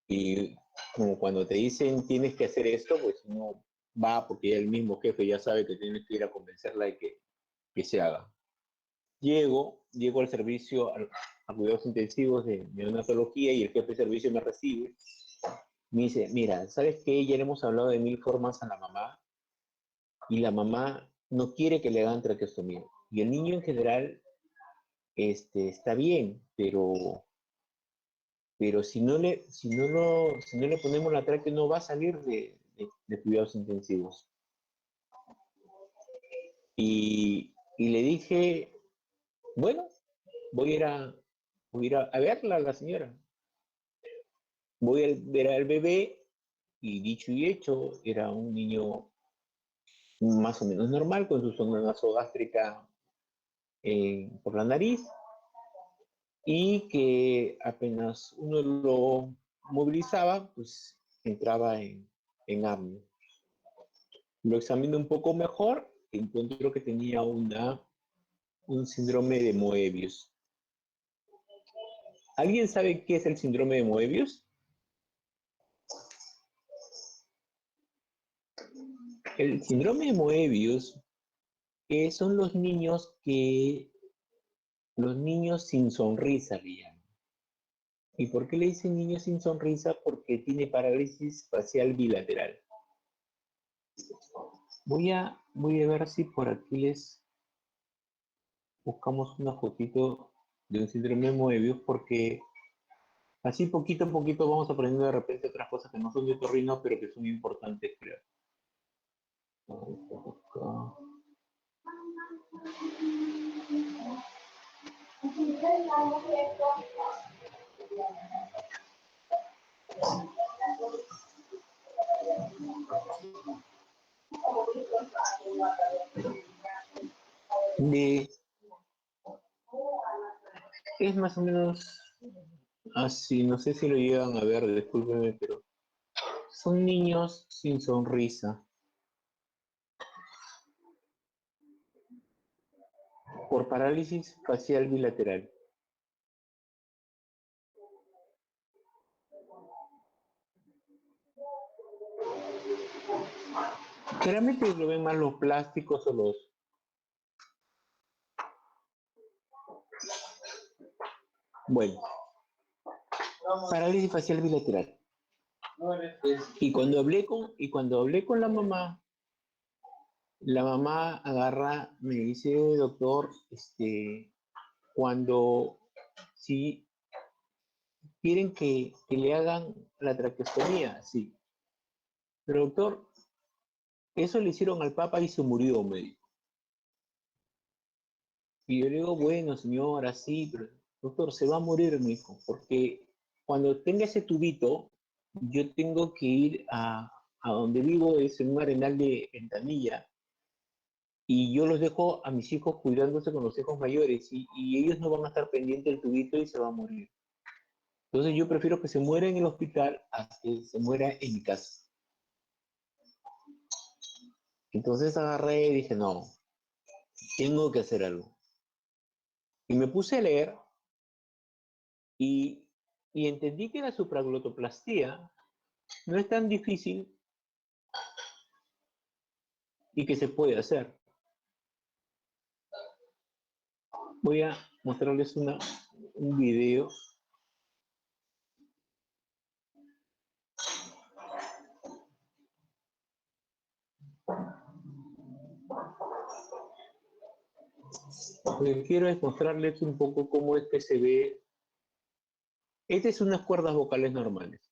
y como cuando te dicen tienes que hacer esto, pues uno va porque ya el mismo jefe ya sabe que tienes que ir a convencerla de que se haga. Llego al servicio, a cuidados intensivos de neonatología y el jefe de servicio me recibe. Me dice, mira, ¿sabes qué? Ya le hemos hablado de 1000 formas a la mamá y la mamá no quiere que le hagan traqueostomía. Y el niño en general está bien, pero si no le ponemos la tráquea no va a salir de cuidados intensivos. Y le dije, bueno, voy a ir a verla a la señora. Voy a ver al bebé y dicho y hecho, era un niño más o menos normal con su zona nasogástrica por la nariz y que apenas uno lo movilizaba, pues entraba en apnea. Lo examiné un poco mejor y encontré que tenía un síndrome de Moebius. ¿Alguien sabe qué es el síndrome de Moebius? El síndrome de Moebius son los niños sin sonrisa, le llaman. ¿Y por qué le dicen niños sin sonrisa? Porque tiene parálisis facial bilateral. Voy a ver si por aquí les buscamos una fotito de un síndrome de Moebius, porque así poquito a poquito vamos aprendiendo de repente otras cosas que no son de otorrino, pero que son importantes, creo. De, es más o menos así, no sé si lo llegan a ver, discúlpenme, pero son niños sin sonrisa por parálisis facial bilateral. Generalmente lo ven más los plásticos o los... Bueno, parálisis facial bilateral. Y cuando hablé con la mamá agarra, me dice, doctor, cuando si quieren que le hagan la traqueostomía, sí. Pero doctor, eso le hicieron al Papa y se murió, me dijo. Y yo le digo, bueno, señora, sí, pero doctor, se va a morir, me dijo, porque cuando tenga ese tubito, yo tengo que ir a donde vivo, es en un arenal de Ventanilla, y yo los dejo a mis hijos cuidándose con los hijos mayores, y ellos no van a estar pendientes del tubito y se van a morir. Entonces yo prefiero que se muera en el hospital a que se muera en mi casa. Entonces agarré y dije, no, tengo que hacer algo. Y me puse a leer y, y entendí que la supraglotoplastia no es tan difícil y que se puede hacer. Voy a mostrarles un video. Lo que quiero es mostrarles un poco cómo es que se ve. Estas son unas cuerdas vocales normales.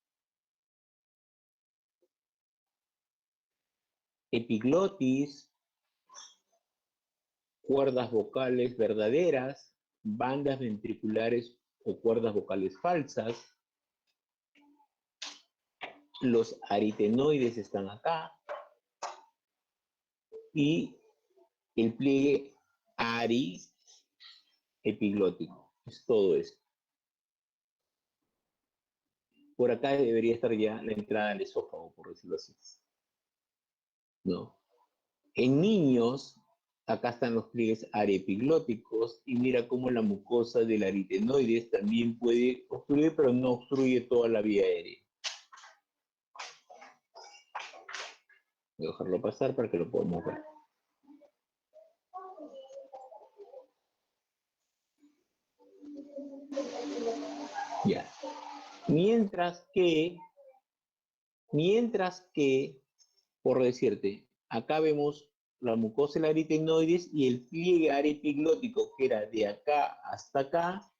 Epiglotis, cuerdas vocales verdaderas, bandas ventriculares o cuerdas vocales falsas. Los aritenoides están acá. Y el pliegue epiglótico. Es todo esto. Por acá debería estar ya la entrada al esófago, por decirlo así. ¿No? En niños, acá están los pliegues arepiglóticos y mira cómo la mucosa del aritenoides también puede obstruir, pero no obstruye toda la vía aérea. Voy a dejarlo pasar para que lo podamos ver. Ya. Mientras que, por decirte, acá vemos la mucosa del aritenoides y el pliegue arepiglótico, que era de acá hasta acá,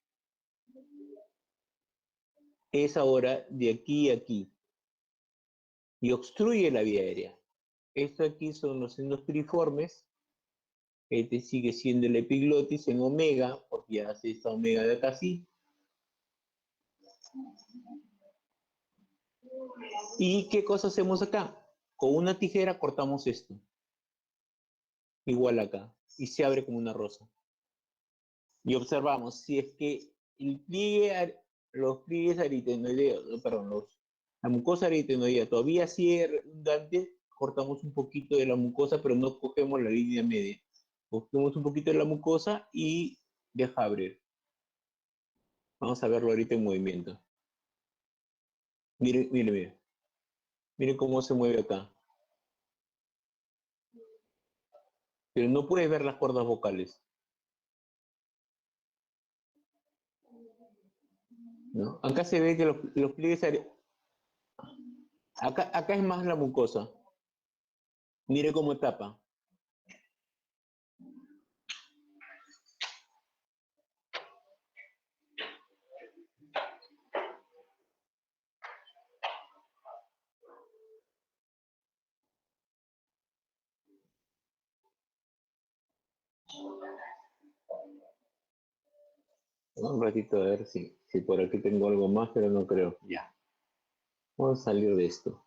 es ahora de aquí a aquí y obstruye la vía aérea. Esto aquí son los senos piriformes. Este sigue siendo el epiglotis en omega, porque ya hace esta omega de acá así. ¿Y qué cosa hacemos acá? Con una tijera cortamos esto. Igual acá. Y se abre como una rosa. Y observamos, si es que el pliegue, los pliegues aritenoideos, perdón, la mucosa aritenoidea todavía sigue redundante, cortamos un poquito de la mucosa, pero no cogemos la línea media. Cogemos un poquito de la mucosa y deja abrir. Vamos a verlo ahorita en movimiento. Mire, mire, mire. Mire cómo se mueve acá. Pero no puedes ver las cuerdas vocales. ¿No? Acá se ve que los pliegues... Acá es más la mucosa. Mire cómo tapa. Un ratito a ver si por aquí tengo algo más, pero no creo. Ya. Vamos a salir de esto.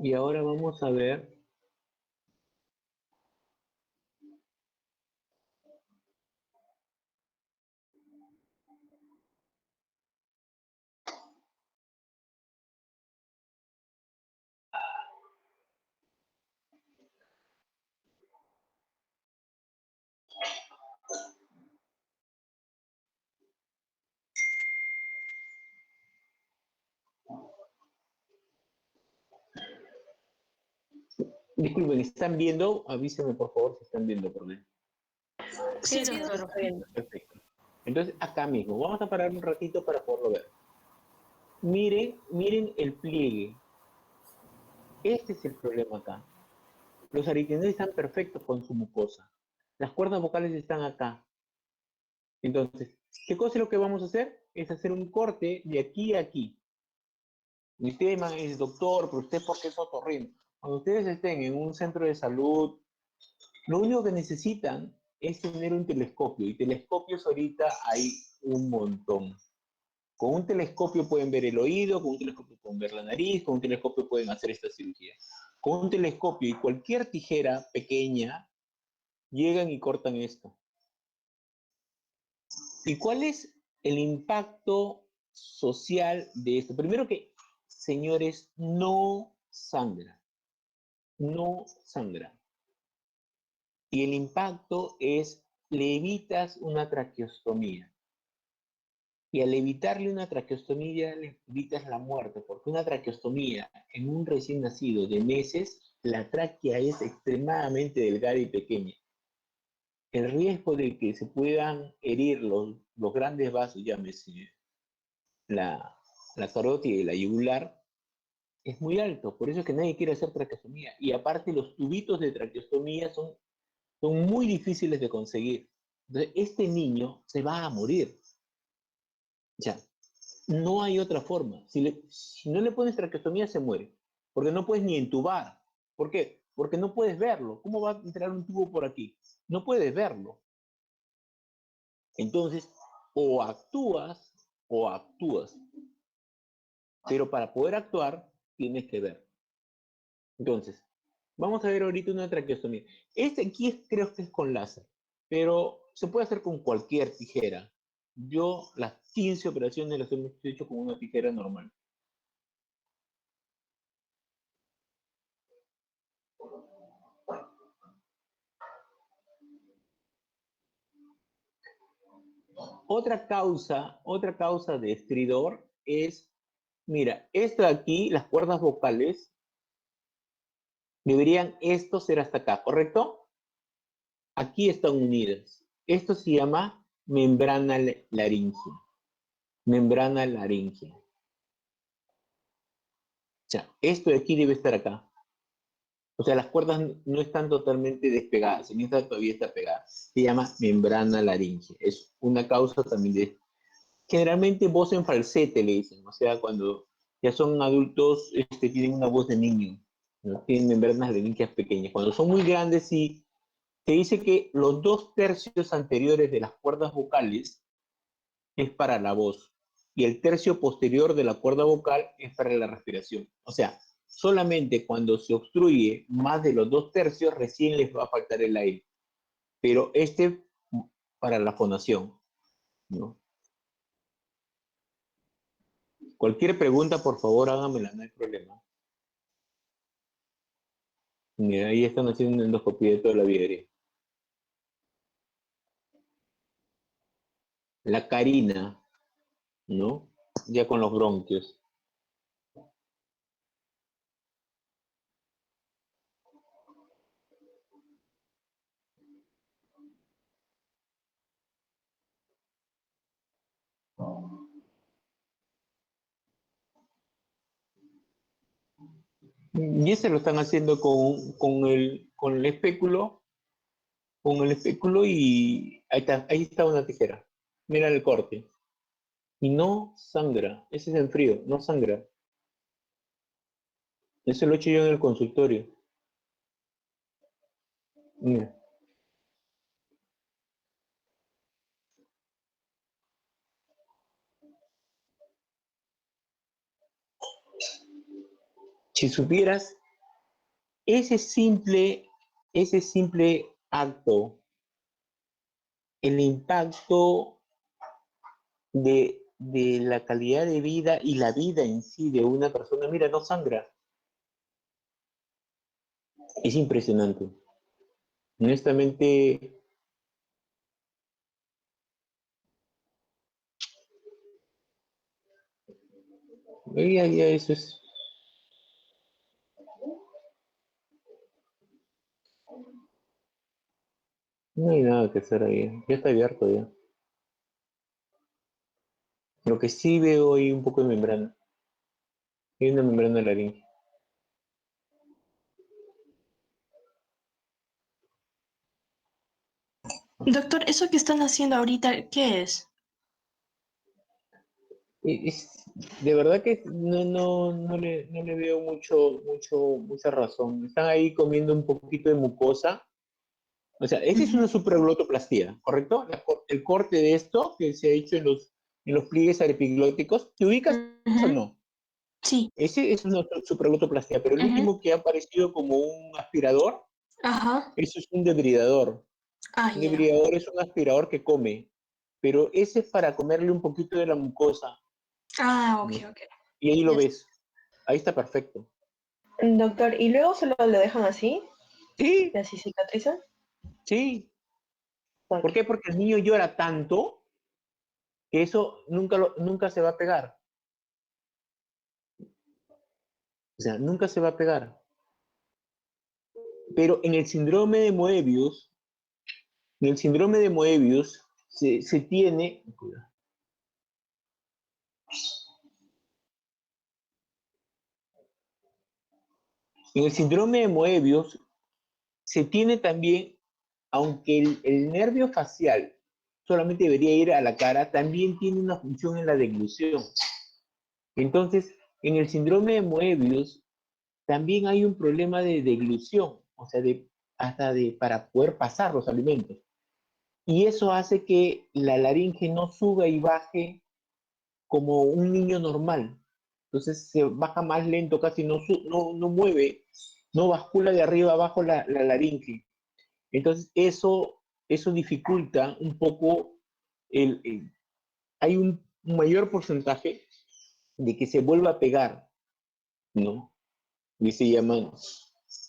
Y ahora vamos a ver. Disculpen, ¿están viendo? Avísenme por favor si están viendo por mí. Sí, doctor. Perfecto. Entonces, acá mismo, vamos a parar un ratito para poderlo ver. Miren el pliegue. Este es el problema acá. Los aritenoides están perfectos con su mucosa. Las cuerdas vocales están acá. Entonces, ¿qué cosa es lo que vamos a hacer? Es hacer un corte de aquí a aquí. Mi tema es doctor, pero usted, ¿por qué es otorrino? Cuando ustedes estén en un centro de salud, lo único que necesitan es tener un telescopio, y telescopios ahorita hay un montón. Con un telescopio pueden ver el oído, con un telescopio pueden ver la nariz, con un telescopio pueden hacer esta cirugía. Con un telescopio y cualquier tijera pequeña, llegan y cortan esto. ¿Y cuál es el impacto social de esto? Primero que, señores, no sangra. No sangra. Y el impacto es, le evitas una traqueostomía. Y al evitarle una traqueostomía, le evitas la muerte, porque una traqueostomía en un recién nacido de meses, la tráquea es extremadamente delgada y pequeña. El riesgo de que se puedan herir los grandes vasos, llámese la carótida y la yugular, es muy alto. Por eso es que nadie quiere hacer traqueostomía. Y aparte, los tubitos de traqueostomía son muy difíciles de conseguir. Entonces, este niño se va a morir. Ya, no hay otra forma. Si no le pones traqueostomía, se muere. Porque no puedes ni entubar. ¿Por qué? Porque no puedes verlo. ¿Cómo va a entrar un tubo por aquí? No puedes verlo. Entonces, o actúas o actúas. Pero para poder actuar, tienes que ver. Entonces, vamos a ver ahorita una traqueostomía. Este aquí creo que es con láser, pero se puede hacer con cualquier tijera. Yo las 15 operaciones las hemos hecho con una tijera normal. Otra causa de estridor es, mira, esto de aquí, las cuerdas vocales, deberían esto ser hasta acá, ¿correcto? Aquí están unidas. Esto se llama membrana laringea. Membrana laringea. O sea, esto de aquí debe estar acá. O sea, las cuerdas no están totalmente despegadas, en esta todavía está pegada. Se llama membrana laringea. Es una causa también de... Generalmente voz en falsete le dicen, o sea, cuando ya son adultos, tienen una voz de niño, ¿no? Tienen membranas laríngeas pequeñas. Cuando son muy grandes, sí, se dice que los 2/3 anteriores de las cuerdas vocales es para la voz y el tercio posterior de la cuerda vocal es para la respiración. O sea, solamente cuando se obstruye más de los 2/3 recién les va a faltar el aire. Pero para la fonación, ¿no? Cualquier pregunta, por favor, hágamela, no hay problema. Mira, ahí están haciendo una endoscopía de toda la vida. La carina, ¿no? Ya con los bronquios. Y ese lo están haciendo con el espéculo, y ahí está una tijera. Mira el corte. Y no sangra. Ese es en frío, no sangra. Eso lo he hecho yo en el consultorio. Mira. Si supieras, ese simple, ese simple acto, el impacto de la calidad de vida y la vida en sí de una persona, mira, no sangra. Es impresionante. Honestamente, ya eso es. No hay nada que hacer ahí. Ya está abierto ya. Lo que sí veo ahí un poco de membrana. Hay una membrana laringe. Doctor, ¿eso que están haciendo ahorita, qué es? De verdad que no le veo mucha razón. Están ahí comiendo un poquito de mucosa. O sea, esa es una supraglotoplastia, ¿correcto? El corte de esto que se ha hecho en los pliegues arepiglóticos. ¿Te ubicas o no? Sí. Ese es una supraglotoplastia, pero el último que ha aparecido como un aspirador, Ajá. eso es un debridador. Ah, Un ya. debridador es un aspirador que come, pero ese es para comerle un poquito de la mucosa. Ah, ok, ¿No? ok. Y ahí lo Ya. ves. Ahí está perfecto. Doctor, ¿y luego solo lo dejan así? Sí, ¿Y así cicatriza? sí. Ok. ¿Por qué? Porque el niño llora tanto que eso nunca se va a pegar. O sea, nunca se va a pegar. Pero en el síndrome de Moebius, se tiene... En el síndrome de Moebius se tiene también, aunque el nervio facial solamente debería ir a la cara, también tiene una función en la deglución. Entonces, en el síndrome de Moebius también hay un problema de deglución, o sea, para poder pasar los alimentos. Y eso hace que la laringe no suba y baje como un niño normal. Entonces se baja más lento, casi no mueve, no bascula de arriba abajo la laringe. Entonces eso dificulta un poco, hay un mayor porcentaje de que se vuelva a pegar, ¿no? Y se llaman,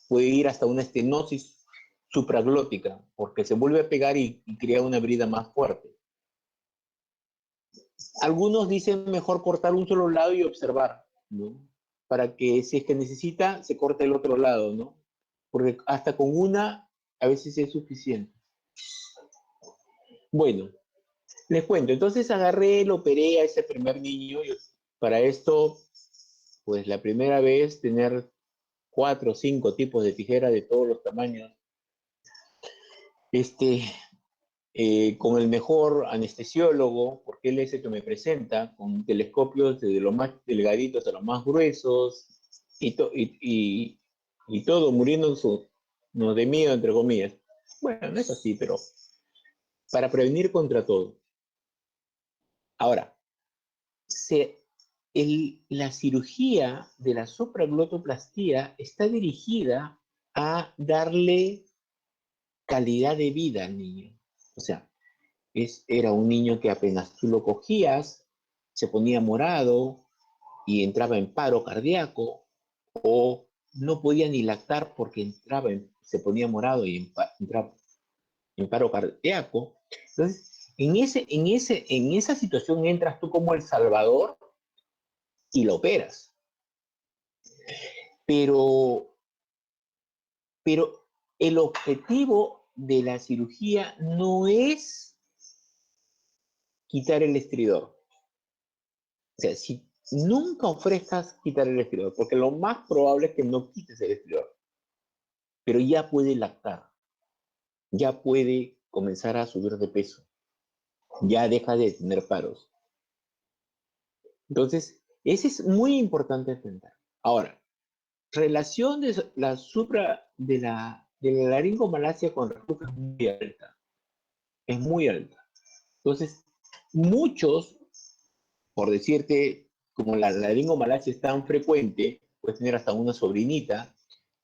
puede ir hasta una estenosis supraglótica, porque se vuelve a pegar y crea una herida más fuerte. Algunos dicen mejor cortar un solo lado y observar, ¿no? Para que si es que necesita, se corte el otro lado, ¿no? Porque hasta con una a veces es suficiente. Bueno, les cuento, entonces agarré, lo operé a ese primer niño. Para esto, pues la primera vez tener 4 o 5 tipos de tijera de todos los tamaños. Con el mejor anestesiólogo, porque él es el que me presenta, con telescopios desde los más delgaditos a los más gruesos, y todo muriéndonos de miedo, entre comillas. Bueno, no es así, pero para prevenir contra todo. Ahora, la cirugía de la supraglotoplastia está dirigida a darle calidad de vida al niño. O sea, era un niño que apenas tú lo cogías, se ponía morado y entraba en paro cardíaco, o no podía ni lactar porque se ponía morado y entraba en paro cardíaco. Entonces, en esa situación entras tú como el salvador y lo operas. Pero, pero el objetivo de la cirugía no es quitar el estridor. O sea, si nunca ofrezcas quitar el estridor, porque lo más probable es que no quites el estridor, pero ya puede lactar, ya puede comenzar a subir de peso, ya deja de tener paros. Entonces, ese es muy importante entender. Ahora, relación de la laringomalacia con reflujo es muy alta, es muy alta. Entonces, muchos, por decirte, como la laringomalacia es tan frecuente, puedes tener hasta una sobrinita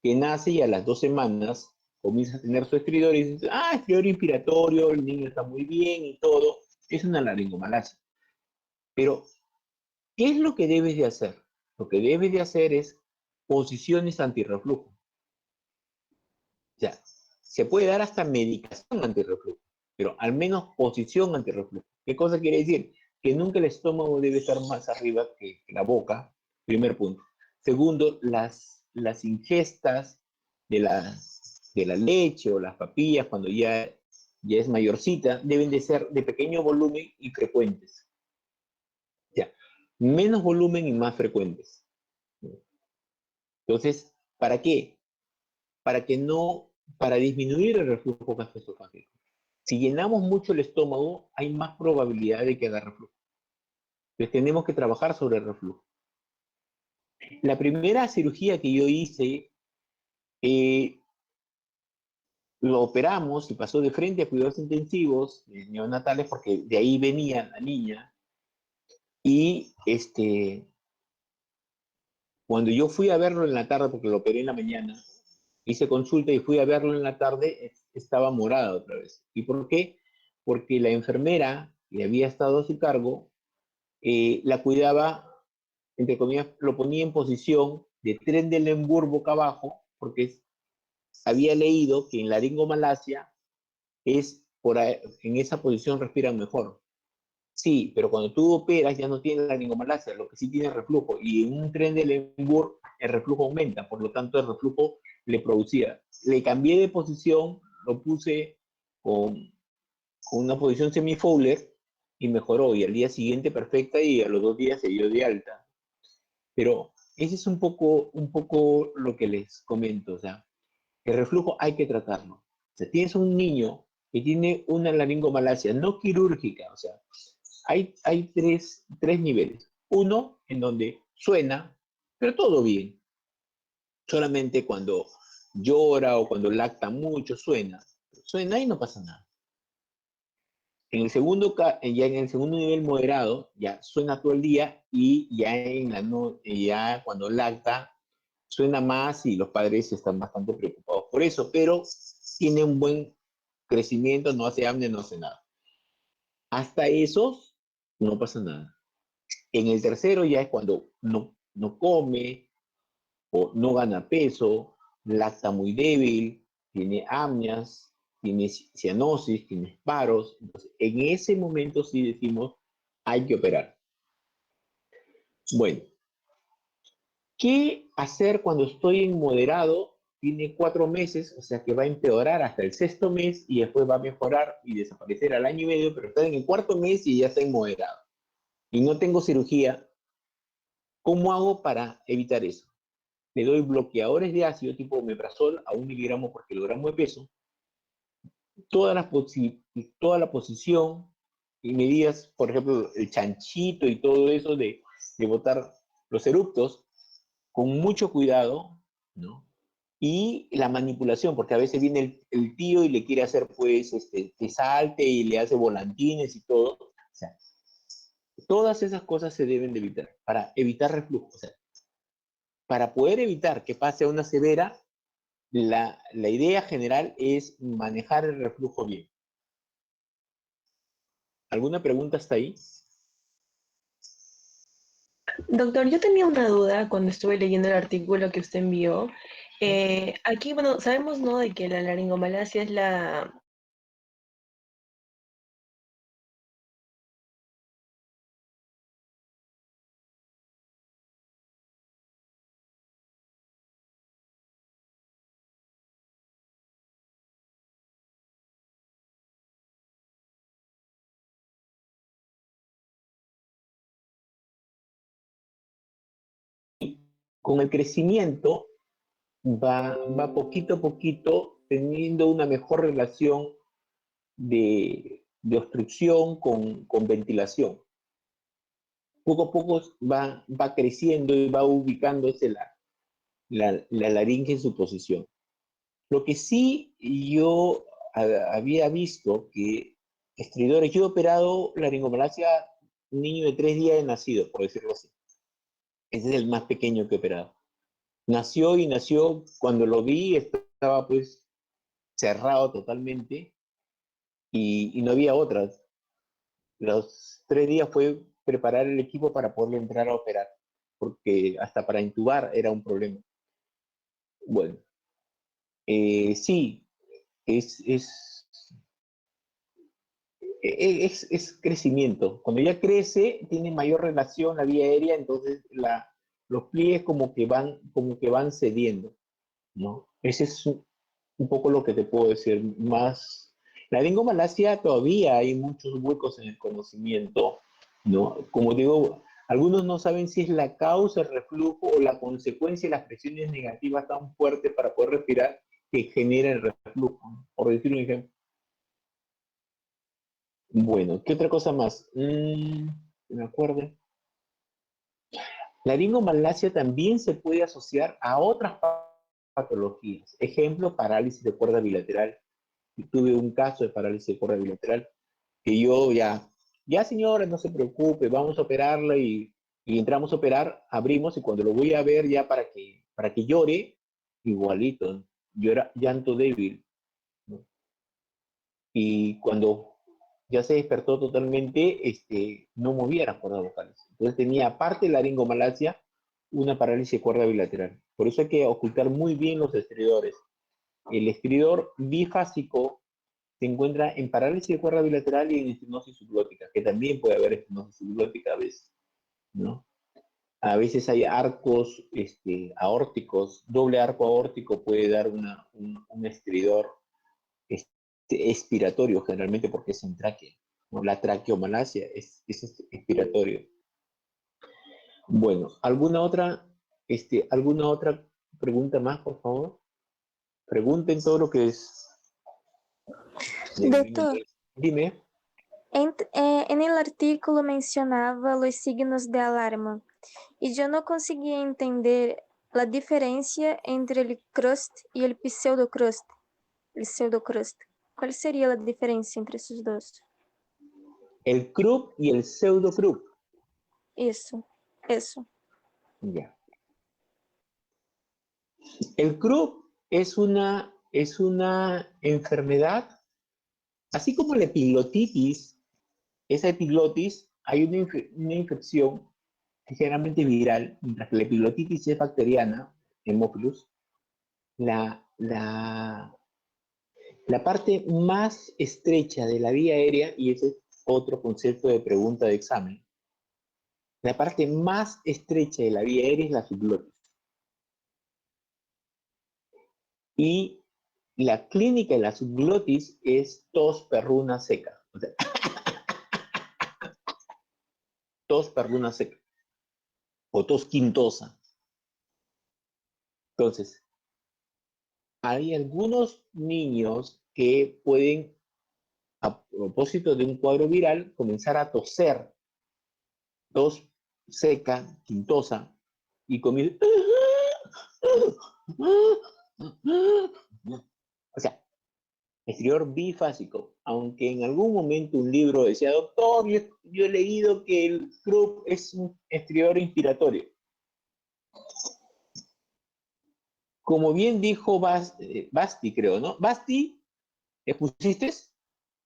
que nace y a las 2 semanas comienza a tener su estridor y dices, estridor inspiratorio, el niño está muy bien y todo, es una laringomalacia. Pero, ¿qué es lo que debes de hacer? Lo que debes de hacer es posiciones antirreflujo. O sea, se puede dar hasta medicación antirreflujo, pero al menos posición antirreflujo. ¿Qué cosa quiere decir? Que nunca el estómago debe estar más arriba que la boca, primer punto. Segundo, las ingestas de la leche o las papillas cuando ya es mayorcita, deben de ser de pequeño volumen y frecuentes. O sea, menos volumen y más frecuentes. Entonces, ¿para qué? Para disminuir el reflujo gastroesofágico. Si llenamos mucho el estómago, hay más probabilidad de que haga reflujo. Entonces tenemos que trabajar sobre el reflujo. La primera cirugía que yo hice, lo operamos y pasó de frente a cuidados intensivos neonatales porque de ahí venía la niña. Y cuando yo fui a verlo en la tarde, porque lo operé en la mañana, hice consulta y fui a verlo en la tarde, estaba morado otra vez. ¿Y por qué? Porque la enfermera que había estado a su cargo la cuidaba, entre comillas, lo ponía en posición de Trendelenburg boca abajo, porque había leído que en laringomalacia en esa posición respiran mejor. Sí, pero cuando tú operas ya no tienes laringomalacia, lo que sí tiene es reflujo. Y en un Trendelenburg el reflujo aumenta, por lo tanto el reflujo le producía. Le cambié de posición, lo puse con una posición semi-Fowler y mejoró. Y al día siguiente perfecta y a los 2 días se dio de alta. Pero ese es un poco lo que les comento. O sea, el reflujo hay que tratarlo. O sea, tienes un niño que tiene una laringomalacia no quirúrgica, o sea, hay tres niveles. Uno en donde suena, pero todo bien. Solamente cuando llora o cuando lacta mucho suena. Suena y no pasa nada. Ya en el segundo nivel moderado, ya suena todo el día y ya cuando lacta suena más y los padres están bastante preocupados por eso, pero tiene un buen crecimiento, no hace apnea, no hace nada. Hasta esos no pasa nada. En el tercero ya es cuando no come o no gana peso, lacta muy débil, tiene apneas, tiene cianosis, tiene paros. Entonces, en ese momento sí decimos, hay que operar. Bueno, ¿qué hacer cuando estoy en moderado? Tiene 4 meses, o sea que va a empeorar hasta el sexto mes y después va a mejorar y desaparecer al año y medio, pero está en el cuarto mes y ya está en moderado. Y no tengo cirugía. ¿Cómo hago para evitar eso? Le doy bloqueadores de ácido tipo omeprazol a 1 miligramo por kilogramo de peso, toda la posición y medidas, por ejemplo, el chanchito y todo eso de botar los eructos con mucho cuidado, ¿no? Y la manipulación, porque a veces viene el tío y le quiere hacer, pues, que salte y le hace volantines y todo. O sea, todas esas cosas se deben de evitar para evitar reflujo. O sea, para poder evitar que pase a una severa, la idea general es manejar el reflujo bien. ¿Alguna pregunta hasta ahí? Doctor, yo tenía una duda cuando estuve leyendo el artículo que usted envió. Aquí, bueno, sabemos, ¿no?, de que la laringomalacia es la Con el crecimiento va poquito a poquito teniendo una mejor relación de obstrucción con ventilación. Poco a poco va creciendo y va ubicándose la laringe en su posición. Lo que sí yo había visto que estridores, yo he operado laringomalacia un niño de 3 días de nacido, por decirlo así. Ese es el más pequeño que he operado. Nació, cuando lo vi estaba pues cerrado totalmente y no había otra. Los 3 días fue preparar el equipo para poderlo entrar a operar, porque hasta para intubar era un problema. Bueno, sí, es crecimiento. Cuando ya crece, tiene mayor relación la vía aérea, entonces los pliegues como que van cediendo, ¿no? Ese es un poco lo que te puedo decir. Más, la laringomalacia todavía hay muchos huecos en el conocimiento, ¿no? Como digo, algunos no saben si es la causa, el reflujo o la consecuencia de las presiones negativas tan fuertes para poder respirar que genera el reflujo, por decir un ejemplo. Bueno, ¿qué otra cosa más? Me acuerdo. La laringomalacia también se puede asociar a otras patologías. Ejemplo, parálisis de cuerda bilateral. Tuve un caso de parálisis de cuerda bilateral que yo ya ya señora, no se preocupe, vamos a operarla y entramos a operar, abrimos y cuando lo voy a ver ya para que llore, igualito, yo era llanto débil, ¿no? Y cuando ya se despertó totalmente, no movía las cuerdas vocales. Entonces tenía, aparte de la laringomalacia, una parálisis de cuerda bilateral. Por eso hay que ocultar muy bien los estridores. El estridor bifásico se encuentra en parálisis de cuerda bilateral y en estenosis subglótica, que también puede haber estenosis subglótica a veces, ¿no? A veces hay arcos aórticos, doble arco aórtico puede dar un estridor expiratorio, generalmente porque es en tráquea, ¿no? La traqueomalacia es expiratorio. Bueno, ¿alguna otra pregunta más, por favor? Pregunten todo lo que es. Doutor, Dime. en el artículo mencionaba los signos de alarma y yo no conseguía entender la diferencia entre el crust y el pseudocrust. ¿Cuál sería la diferencia entre esos dos? El Krupp y el pseudo-Krupp. Eso. Ya. El Krupp es una enfermedad, así como la epiglotitis, esa epiglotis, hay una infección generalmente viral, mientras que la epiglotitis es bacteriana, Haemophilus, la parte más estrecha de la vía aérea, y ese es otro concepto de pregunta de examen, la parte más estrecha de la vía aérea es la subglotis. Y la clínica de la subglotis es tos perruna seca. O sea, tos perruna seca. O tos quintosa. Entonces, hay algunos niños que pueden, a propósito de un cuadro viral, comenzar a toser. Tos seca, quintosa, y comienza. O sea, estridor bifásico, aunque en algún momento un libro decía, doctor, yo he leído que el Krupp es un estridor inspiratorio. Como bien dijo Basti, creo, ¿no? Basti, ¿pusiste?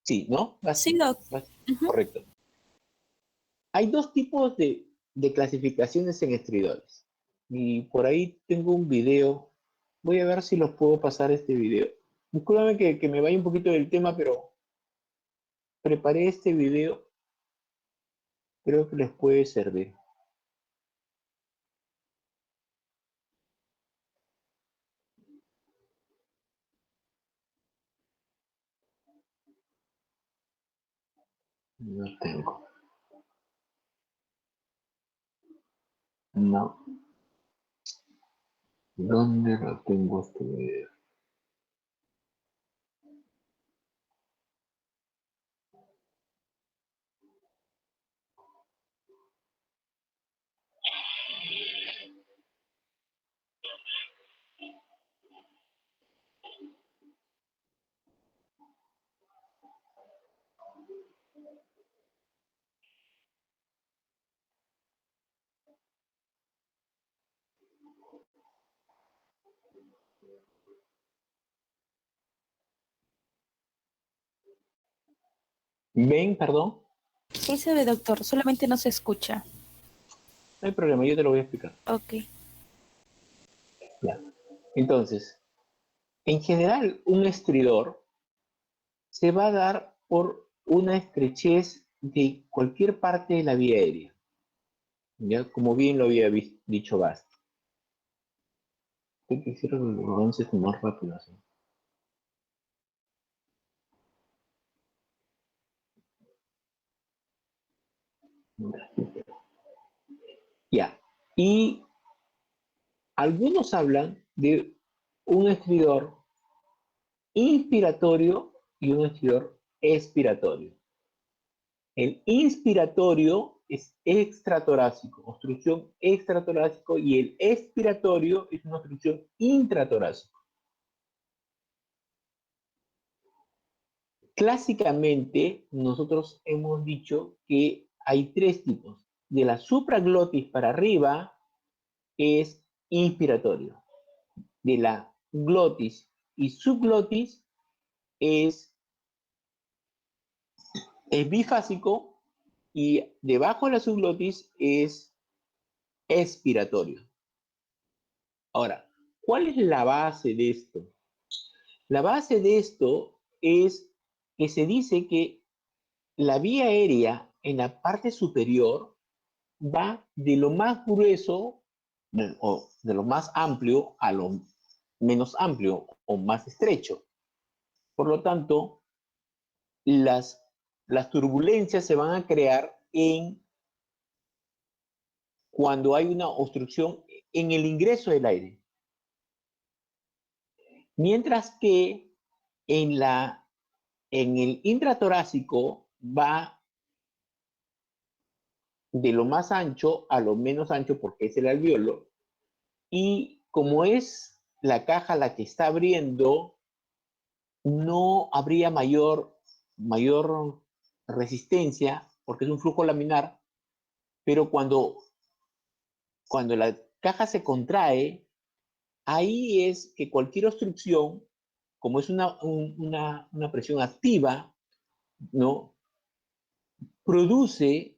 Sí, ¿no? Basti, Sí, doc. Basti, correcto. Hay dos tipos de clasificaciones en estridores. Y por ahí tengo un video. Voy a ver si los puedo pasar este video. Discúlpame que me vaya un poquito del tema, pero preparé este video. Creo que les puede servir. No tengo. No. ¿Dónde lo tengo este video? ¿Ven, perdón? Sí se ve, doctor, solamente no se escucha. No hay problema, yo te lo voy a explicar. Ok. Ya. Entonces, en general, un estridor se va a dar por una estrechez de cualquier parte de la vía aérea. Ya, como bien lo había dicho Basti. Hay que hacer los avances más rápido así. Ya. Y algunos hablan de un estridor inspiratorio y un estridor expiratorio. El inspiratorio es extratorácico, obstrucción extratorácico, y el expiratorio es una obstrucción intratorácica. clásicamente nosotros hemos dicho que hay tres tipos. De la supraglotis para arriba es inspiratorio. De la glotis y subglotis es bifásico y debajo de la subglotis es expiratorio. Ahora, ¿cuál es la base de esto? La base de esto es que se dice que la vía aérea en la parte superior va de lo más grueso o de lo más amplio a lo menos amplio o más estrecho. Por lo tanto, las turbulencias se van a crear cuando hay una obstrucción en el ingreso del aire. Mientras que en el intratorácico va de lo más ancho a lo menos ancho porque es el alveolo, y como es la caja la que está abriendo, no habría mayor resistencia porque es un flujo laminar, pero cuando la caja se contrae, ahí es que cualquier obstrucción, como es una presión activa, ¿no? Produce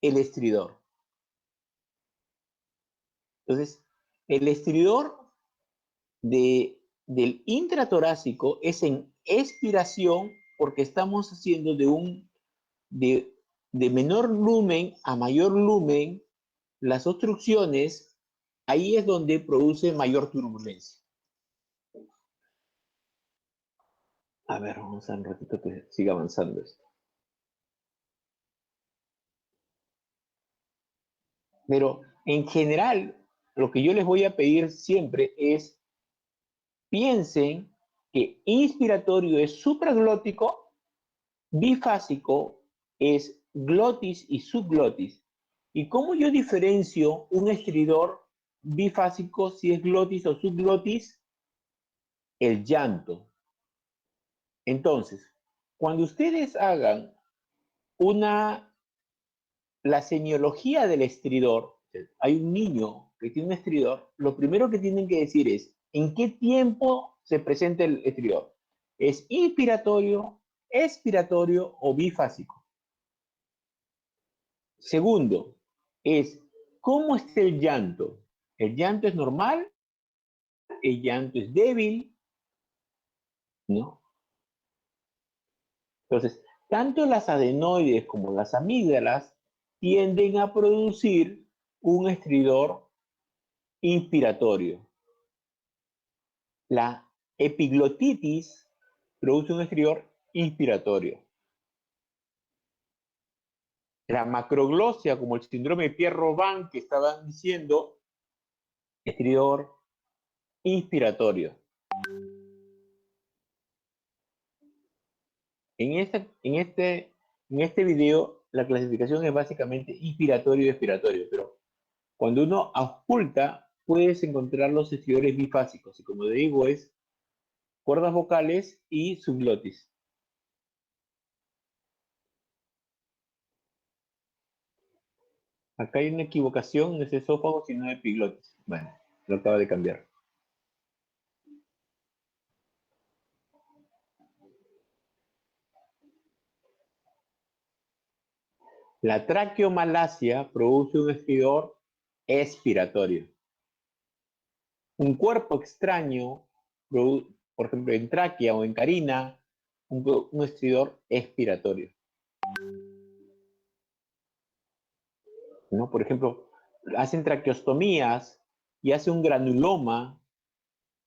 el estridor. Entonces, el estridor del intratorácico es en expiración porque estamos haciendo de menor lumen a mayor lumen las obstrucciones, ahí es donde produce mayor turbulencia. A ver, vamos a un ratito que siga avanzando esto. Pero en general, lo que yo les voy a pedir siempre es piensen que inspiratorio es supraglótico, bifásico es glotis y subglotis. ¿Y cómo yo diferencio un estridor bifásico si es glotis o subglotis? El llanto. Entonces, cuando ustedes hagan la semiología del estridor, hay un niño que tiene un estridor, lo primero que tienen que decir es, ¿en qué tiempo se presenta el estridor? ¿Es inspiratorio, expiratorio o bifásico? Segundo, es ¿cómo está el llanto? ¿El llanto es normal? ¿El llanto es débil? ¿No? Entonces, tanto las adenoides como las amígdalas tienden a producir un estridor inspiratorio. La epiglotitis produce un estridor inspiratorio. La macroglosia, como el síndrome de Pierre-Robin que estaban diciendo, estridor inspiratorio. En este video, la clasificación es básicamente inspiratorio y expiratorio, pero cuando uno ausculta, puedes encontrar los estridores bifásicos, y como digo, es cuerdas vocales y subglotis. Acá hay una equivocación, no es esófago, sino epiglotis. Bueno, lo acabo de cambiar. La traqueomalacia produce un estridor expiratorio. Un cuerpo extraño, por ejemplo, en tráquea o en carina, un estridor expiratorio. ¿No? Por ejemplo, hacen traqueostomías y hace un granuloma,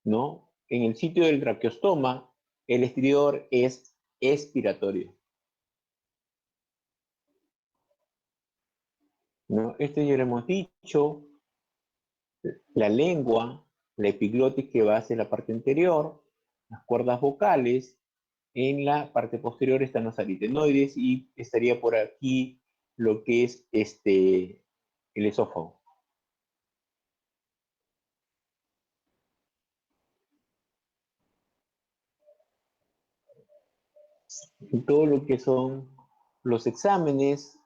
¿no? En el sitio del traqueostoma, el estridor es expiratorio. ¿No? Esto ya lo hemos dicho. La lengua, la epiglotis que va hacia la parte anterior, las cuerdas vocales, en la parte posterior están los aritenoides y estaría por aquí lo que es el esófago. todo lo que son los exámenes,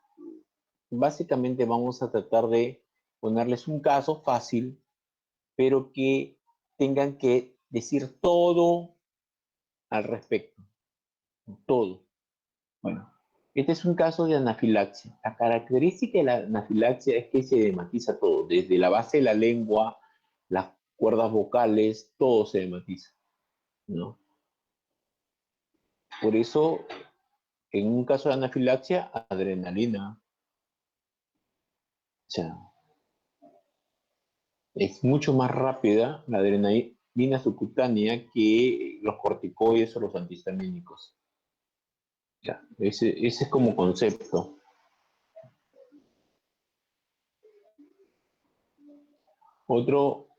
básicamente vamos a tratar de ponerles un caso fácil, pero que tengan que decir todo al respecto. Todo. Bueno, este es un caso de anafilaxia. La característica de la anafilaxia es que se edematiza todo, desde la base de la lengua, las cuerdas vocales, todo se edematiza, ¿no? Por eso, en un caso de anafilaxia, adrenalina. O sea, es mucho más rápida la adrenalina subcutánea que los corticoides o los antihistamínicos. Ya, ese es como concepto. Otro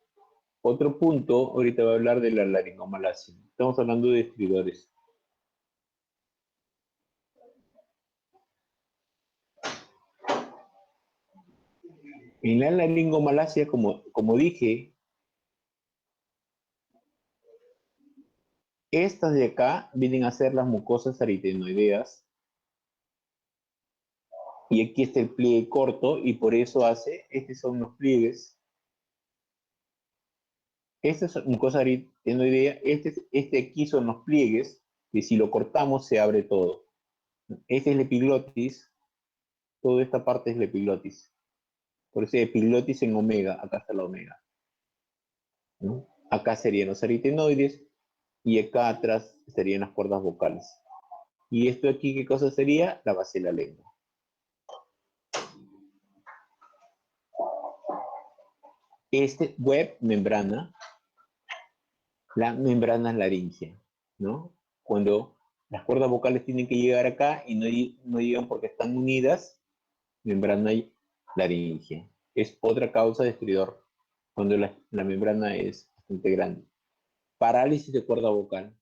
punto, ahorita voy a hablar de la laringomalacia. Estamos hablando de estridores. En la laringomalacia, como dije, estas de acá vienen a ser las mucosas aritenoideas. Y aquí está el pliegue corto y por eso estos son los pliegues. Esta es mucosa aritenoidea, este aquí son los pliegues, que si lo cortamos se abre todo. Este es la epiglotis, toda esta parte es la epiglotis. Por eso epiglotis en omega, acá está la omega, ¿no? Acá serían los aritenoides y acá atrás estarían las cuerdas vocales. Y esto aquí, ¿qué cosa sería? La base de la lengua. Web membrana, la membrana laringea, ¿no? Cuando las cuerdas vocales tienen que llegar acá y no llegan porque están unidas, membrana laringea. Es otra causa de estridor, cuando la membrana es bastante grande. Parálisis de cuerda vocal.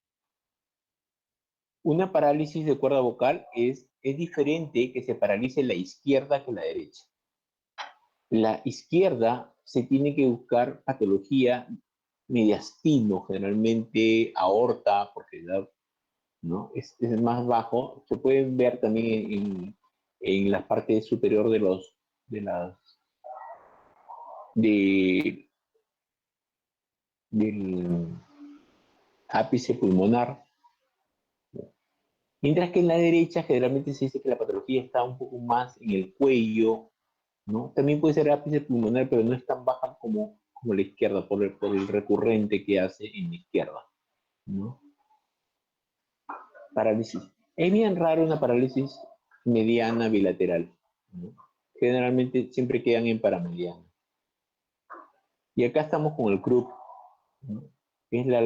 Una parálisis de cuerda vocal es diferente que se paralice la izquierda que la derecha. La izquierda se tiene que buscar patología mediastino, generalmente aorta, porque ¿no? es más bajo. Se pueden ver también en la parte superior del ápice pulmonar. Mientras que en la derecha generalmente se dice que la patología está un poco más en el cuello, ¿no? También puede ser ápice pulmonar, pero no es tan baja como la izquierda, por el recurrente que hace en la izquierda, ¿no? Parálisis. Es bien raro una parálisis mediana bilateral, ¿no? Generalmente siempre quedan en paramediana. Y acá estamos con el CRUP, ¿no? Que es la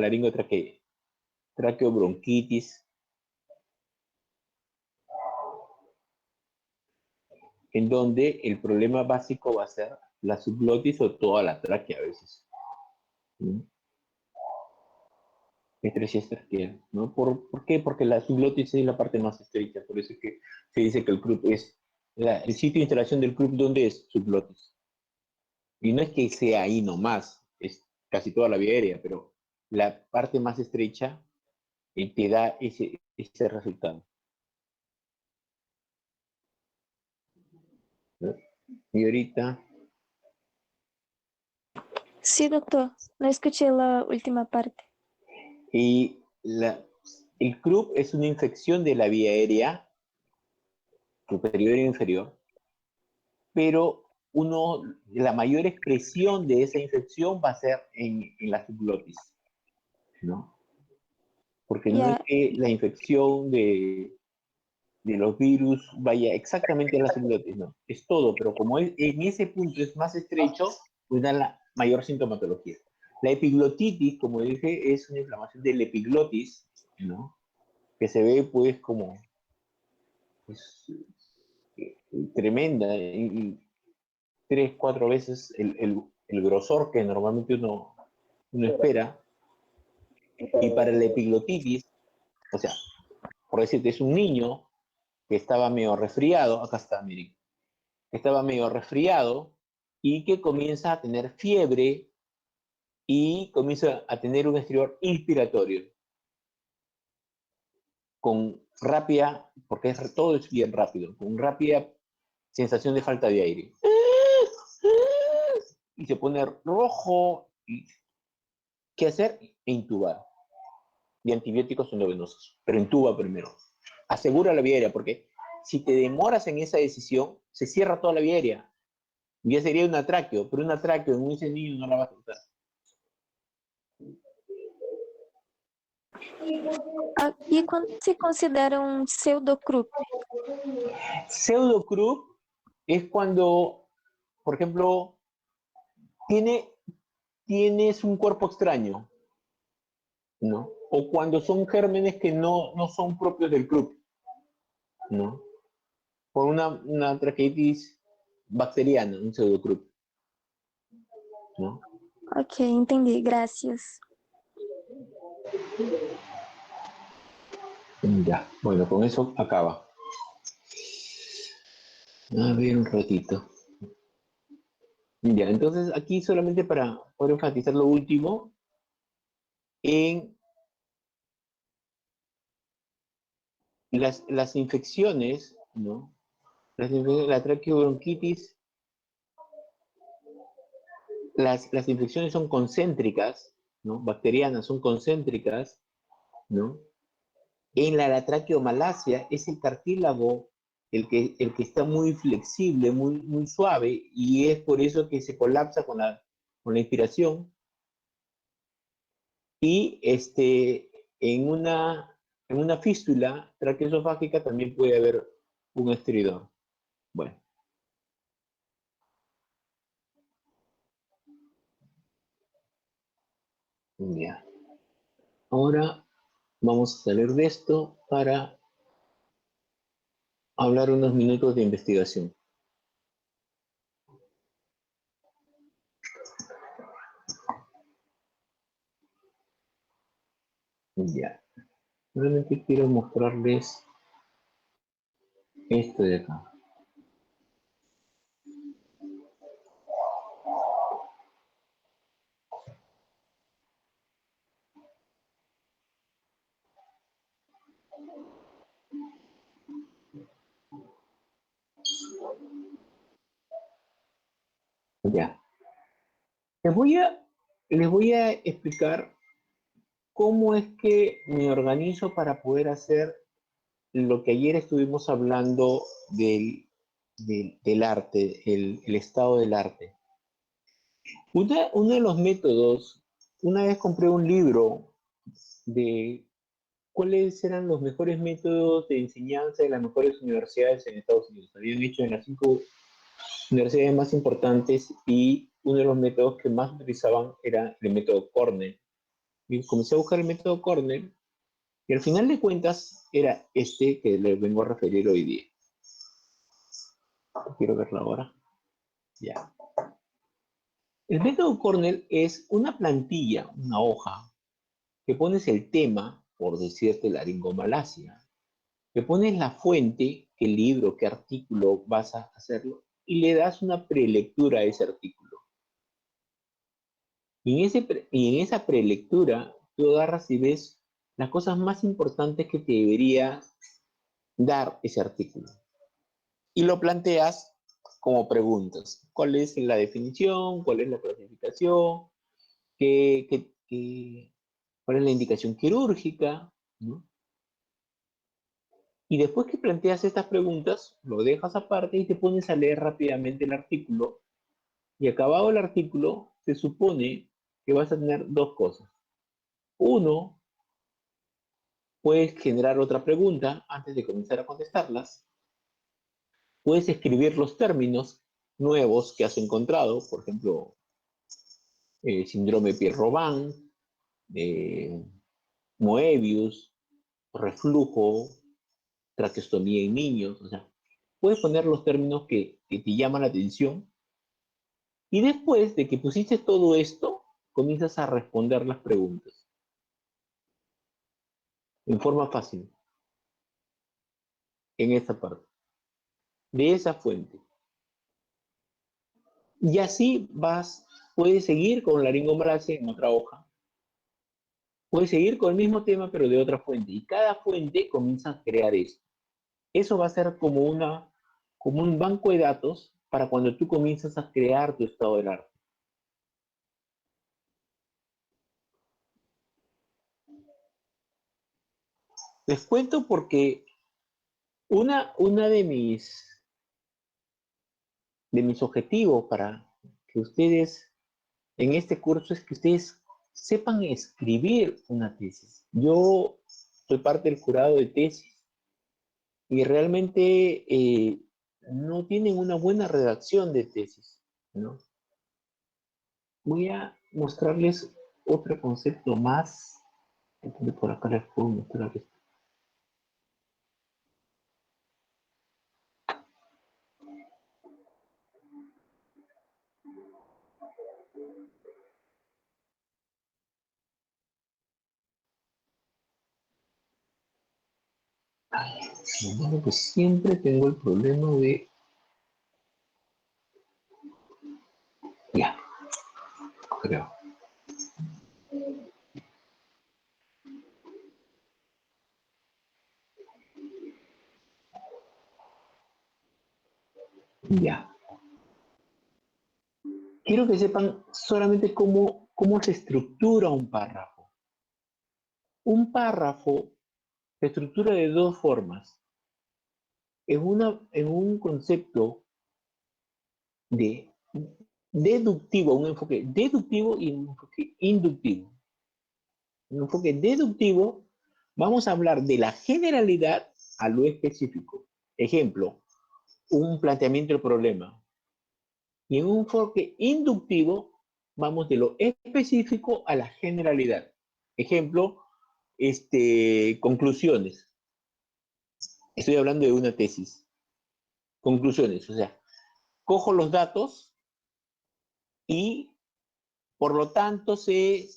traqueobronquitis, en donde el problema básico va a ser la subglotis o toda la tráquea a veces, ¿no? Estrechez traqueal, ¿no? ¿Por qué? Porque la subglotis es la parte más estrecha, por eso es que se dice que el CRUP es, el sitio de instalación del CRUP, ¿dónde es? Subglotis. Y no es que sea ahí nomás, es casi toda la vía aérea, pero la parte más estrecha te da ese resultado, ¿no? Y ahorita... Sí, doctor, no escuché la última parte. Y el CRUP es una infección de la vía aérea superior e inferior, pero la mayor expresión de esa infección va a ser en la subglotis, ¿no? Porque no es que la infección de los virus vaya exactamente a la subglotis, no, es todo, pero como en ese punto es más estrecho, pues da la mayor sintomatología. La epiglotitis, como dije, es una inflamación del epiglotis, ¿no? Que se ve pues como pues, tremenda, y 3-4 veces el grosor que normalmente uno espera. Y para la epiglotitis, o sea, por decirte, es un niño que estaba medio resfriado, acá está, miren, estaba medio resfriado y que comienza a tener fiebre y comienza a tener un estridor inspiratorio con rápida, porque todo es bien rápido, con rápida sensación de falta de aire. Y se pone rojo. ¿Qué hacer? Intubar. Y antibióticos endovenosos, pero intuba primero. Asegura la vía aérea, porque si te demoras en esa decisión, se cierra toda la vía aérea. Ya sería un atraqueo, pero un atraqueo en ese niño no la vas a usar. E quando se considera um pseudocrup? Pseudocrup es cuando, por ejemplo, tienes un cuerpo extraño, ¿no? O cuando son gérmenes que no son propios del club, ¿no? Por una traqueitis bacteriana, un pseudocrup, ¿no? Ok, entendi, gracias. Ya, bueno, con eso acaba. A ver un ratito. Ya, entonces aquí solamente para poder enfatizar lo último, en las infecciones, ¿no? La traqueobronquitis, las infecciones son concéntricas, ¿no? Bacterianas son concéntricas, ¿no? En la traqueomalacia es el cartílago el que está muy flexible, muy suave, y es por eso que se colapsa con la inspiración. Y en una fístula traqueosofágica también puede haber un estridor. Bueno. Ya. Ahora vamos a salir de esto para hablar unos minutos de investigación. Ya. Realmente quiero mostrarles esto de acá. Ya. Les voy a explicar cómo es que me organizo para poder hacer lo que ayer estuvimos hablando del arte, el estado del arte. Uno de los métodos, una vez compré un libro de cuáles eran los mejores métodos de enseñanza de las mejores universidades en Estados Unidos. Habían hecho en las 5 universidades más importantes y uno de los métodos que más utilizaban era el método Cornell. Y comencé a buscar el método Cornell y al final de cuentas era este que les vengo a referir hoy día. Quiero verlo ahora. Ya. El método Cornell es una plantilla, una hoja, que pones el tema, por decirte laringomalacia, que pones la fuente, qué libro, qué artículo vas a hacerlo, y le das una prelectura a ese artículo. Y en esa prelectura, tú agarras y ves las cosas más importantes que te debería dar ese artículo. Y lo planteas como preguntas. ¿Cuál es la definición? ¿Cuál es la clasificación? ¿Cuál es la indicación quirúrgica? ¿No? Y después que planteas estas preguntas, lo dejas aparte y te pones a leer rápidamente el artículo. Y acabado el artículo, se supone que vas a tener dos cosas. Uno, puedes generar otra pregunta antes de comenzar a contestarlas. Puedes escribir los términos nuevos que has encontrado, por ejemplo, síndrome Pierre-Robin, Moebius, reflujo, traqueostomía en niños, o sea, puedes poner los términos que te llaman la atención y después de que pusiste todo esto, comienzas a responder las preguntas en forma fácil, en esta parte, de esa fuente. Y así puedes seguir con laringomalacia en otra hoja, Puedes seguir con el mismo tema, pero de otra fuente. Y cada fuente comienza a crear esto. Eso va a ser como un banco de datos para cuando tú comienzas a crear tu estado del arte. Les cuento porque una de mis objetivos para que ustedes en este curso es que ustedes sepan escribir una tesis. Yo soy parte del jurado de tesis y realmente no tienen una buena redacción de tesis, ¿no? Voy a mostrarles otro concepto más. Entonces, por acá les puedo mostrar esto. Bueno, pues siempre tengo el problema de... Ya, creo. Ya. Quiero que sepan solamente cómo se estructura un párrafo. Un párrafo se estructura de dos formas. En un concepto de deductivo, un enfoque deductivo y un enfoque inductivo. En un enfoque deductivo, vamos a hablar de la generalidad a lo específico. Ejemplo, un planteamiento del problema. Y en un enfoque inductivo, vamos de lo específico a la generalidad. Ejemplo, conclusiones. Estoy hablando de una tesis. Conclusiones, o sea, cojo los datos y por lo tanto se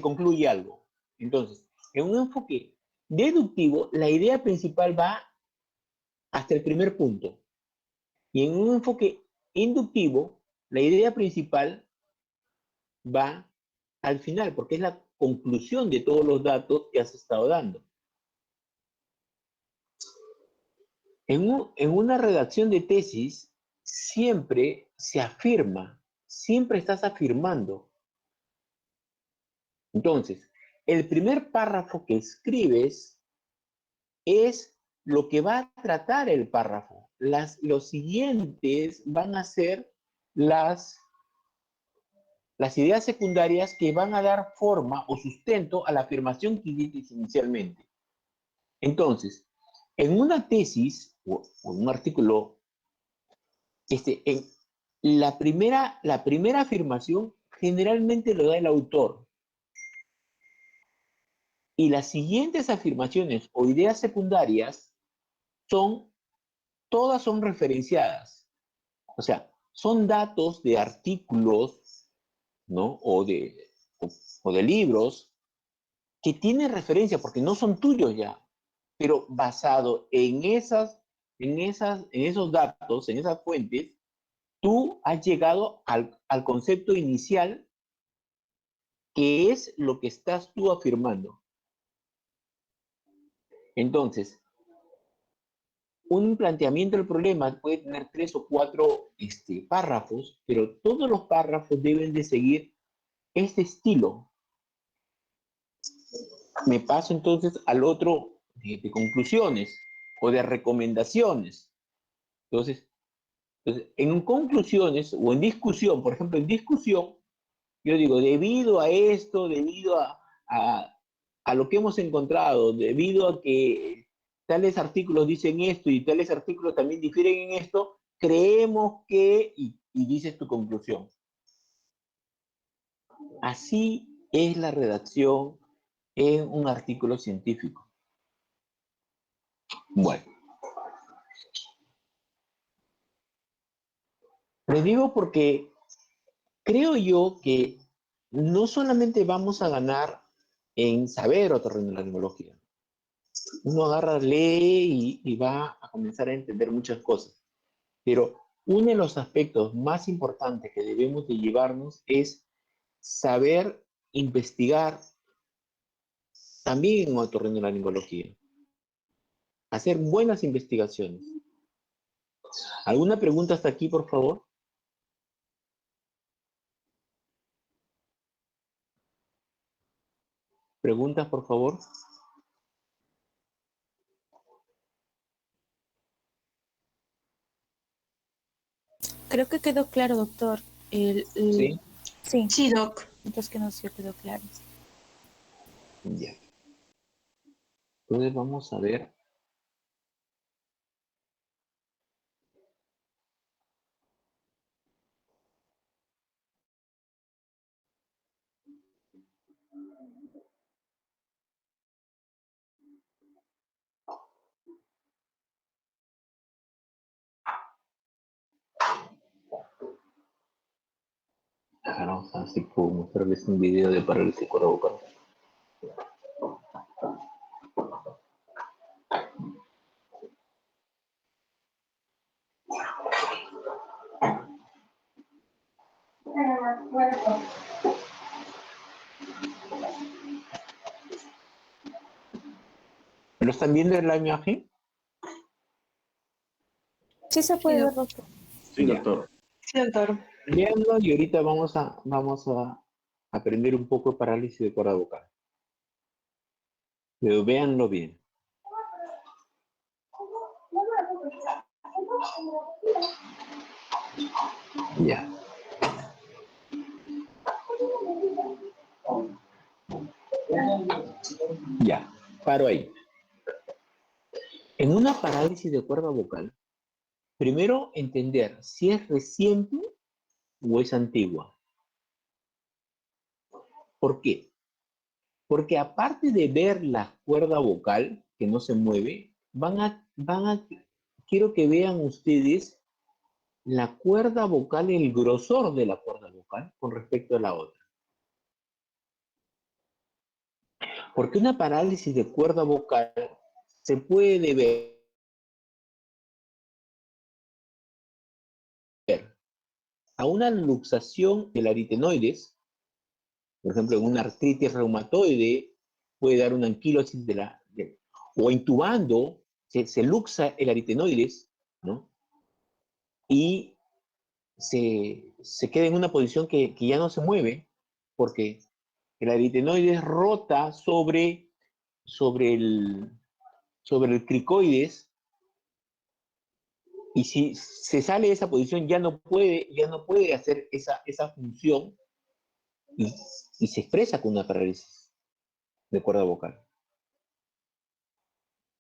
concluye algo. Entonces, en un enfoque deductivo, la idea principal va hasta el primer punto. Y en un enfoque inductivo, la idea principal va al final, porque es la conclusión de todos los datos que has estado dando. En una redacción de tesis, siempre se afirma, siempre estás afirmando. Entonces, el primer párrafo que escribes es lo que va a tratar el párrafo. Los siguientes van a ser las ideas secundarias que van a dar forma o sustento a la afirmación que hiciste inicialmente. Entonces, en una tesis o un artículo, en la primera afirmación generalmente lo da el autor. Y las siguientes afirmaciones o ideas secundarias todas son referenciadas. O sea, son datos de artículos, ¿no? O de libros que tienen referencia porque no son tuyos ya, pero basado en esos datos, en esas fuentes, tú has llegado al concepto inicial que es lo que estás tú afirmando. Entonces, un planteamiento del problema puede tener 3 o 4 párrafos, pero todos los párrafos deben de seguir este estilo. Me paso entonces al otro de conclusiones o de recomendaciones. Entonces, en conclusiones o en discusión, por ejemplo, en discusión, yo digo, debido a esto, debido a lo que hemos encontrado, debido a que tales artículos dicen esto y tales artículos también difieren en esto, creemos que, y dices tu conclusión. Así es la redacción en un artículo científico. Bueno. Les digo porque creo yo que no solamente vamos a ganar en saber otorrinolaringología. Uno agarra, lee y va a comenzar a entender muchas cosas. Pero uno de los aspectos más importantes que debemos de llevarnos es saber investigar también en otorrinolaringología. Hacer buenas investigaciones. ¿Alguna pregunta hasta aquí, por favor? ¿Preguntas, por favor? Creo que quedó claro, doctor. Sí. Sí, Sí, Doc. entonces que no se quedó claro. Ya. Entonces vamos a ver. Claro, así puedo mostrarles un video de parálisis corabucal. ¿Lo están viendo en la imagen? Sí se puede ver, doctor. Sí, doctor. Sí, doctor. Veanlo y ahorita vamos a aprender un poco de parálisis de cuerda vocal. Pero véanlo bien. Ya. Ya, paro ahí. En una parálisis de cuerda vocal, primero entender si es reciente o es antigua. ¿Por qué? Porque aparte de ver la cuerda vocal que no se mueve, quiero que vean ustedes la cuerda vocal, el grosor de la cuerda vocal con respecto a la otra. Porque una parálisis de cuerda vocal se puede deber a una luxación del aritenoides, por ejemplo, en una artritis reumatoide, puede dar una anquilosis o intubando, se luxa el aritenoides, ¿no? Y se queda en una posición que ya no se mueve, porque el aritenoides rota sobre el cricoides, y si se sale de esa posición ya no puede hacer esa función y se expresa con una parálisis de cuerda vocal.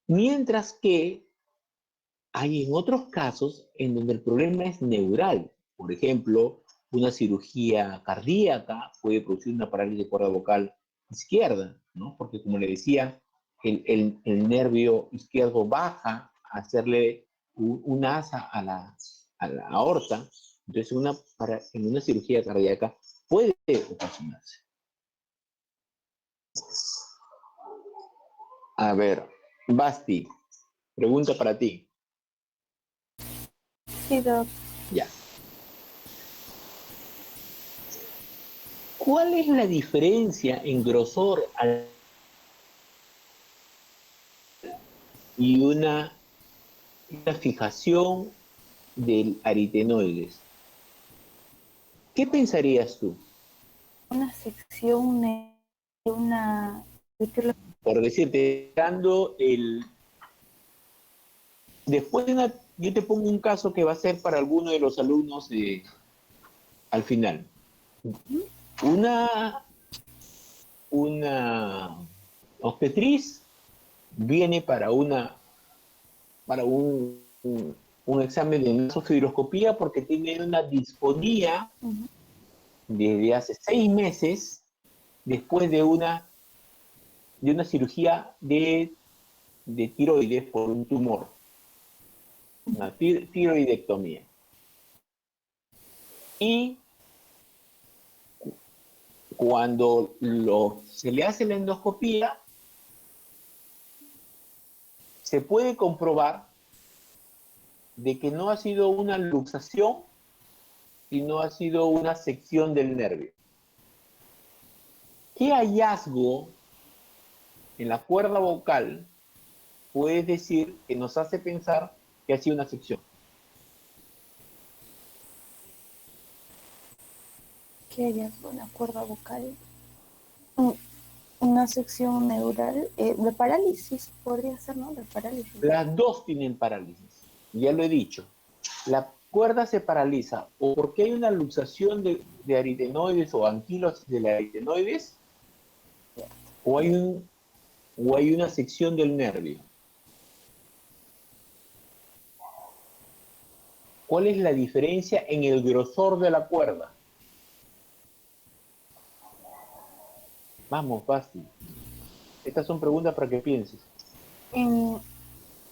Mientras que hay en otros casos en donde el problema es neural. Por ejemplo, una cirugía cardíaca puede producir una parálisis de cuerda vocal izquierda, ¿no? Porque como le decía, el nervio izquierdo baja a hacerle un asa a la aorta. Entonces, en una cirugía cardíaca puede ocasionarse. A ver, Basti, pregunta para ti. Sí, doctor. Ya. ¿Cuál es la diferencia en grosor y una fijación del aritenoides? ¿Qué pensarías tú? Una sección de una... Por decirte, después yo te pongo un caso que va a ser para alguno de los alumnos al final. Una obstetriz viene para un examen de nasofibroscopía porque tiene una disfonía desde hace 6 meses después de una cirugía de tiroides por un tumor, una tiroidectomía. Y cuando se le hace la endoscopía, se puede comprobar de que no ha sido una luxación, sino ha sido una sección del nervio. ¿Qué hallazgo en la cuerda vocal, puedes decir que nos hace pensar que ha sido una sección. ¿Qué hay en la cuerda vocal? Una sección neural de parálisis, podría ser, ¿no? De parálisis. Las dos tienen parálisis, ya lo he dicho. La cuerda se paraliza o porque hay una luxación de aritenoides o anquilosis de la aritenoides, o hay una sección del nervio. ¿Cuál es la diferencia en el grosor de la cuerda? Vamos, Basti. Estas son preguntas para que pienses. En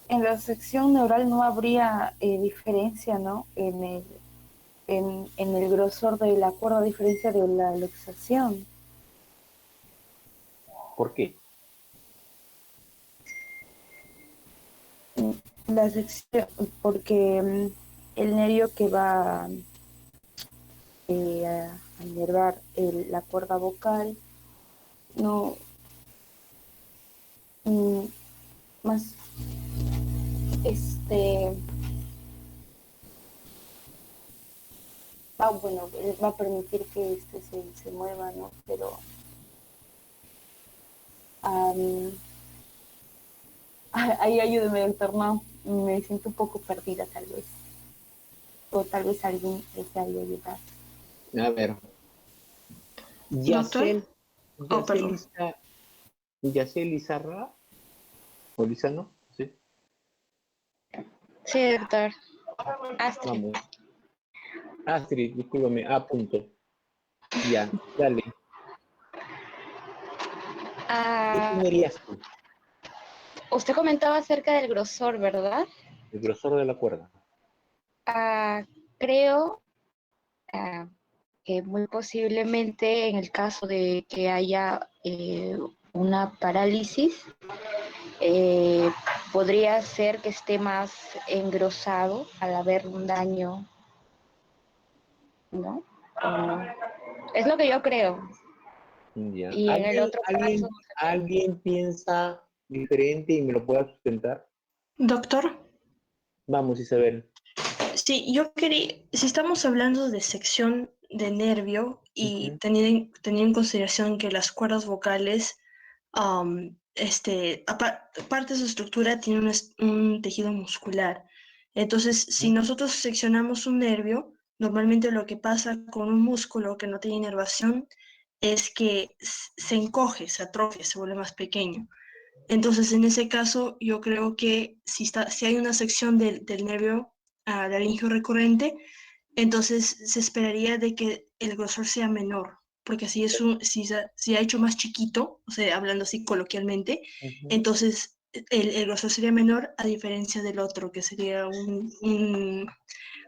la sección neural no habría diferencia, ¿no? En el grosor de la cuerda, a diferencia de la luxación. ¿Por qué? La sección, porque el nervio que va a inervar la cuerda vocal no más bueno, va a permitir que se mueva, ¿no? Pero ahí ayúdeme, doctor, no, me siento un poco perdida tal vez, o tal vez alguien les haya ayudado. A ver. ¿Doctor? Oh, perdón. Yacel Lizarra, o Lizano, ¿sí? Sí, doctor. Astrid. Vamos. Astrid, discúlpame, punto. Ya, dale. ¿Qué tendrías tú? Usted comentaba acerca del grosor, ¿verdad? El grosor de la cuerda. Creo que muy posiblemente en el caso de que haya una parálisis, podría ser que esté más engrosado al haber un daño, ¿no? Es lo que yo creo. Ya. Y en el otro caso... ¿Alguien piensa diferente y me lo pueda sustentar? Doctor. Vamos, Isabel. Sí, yo quería, si estamos hablando de sección de nervio y teniendo en consideración que las cuerdas vocales, aparte de su estructura, tiene un tejido muscular. Entonces, si nosotros seccionamos un nervio, normalmente lo que pasa con un músculo que no tiene inervación es que se encoge, se atrofia, se vuelve más pequeño. Entonces, en ese caso, yo creo que si hay una sección del nervio laringeo recurrente, entonces se esperaría de que el grosor sea menor, porque si se ha hecho más chiquito, o sea, hablando así coloquialmente, entonces el grosor sería menor a diferencia del otro, que sería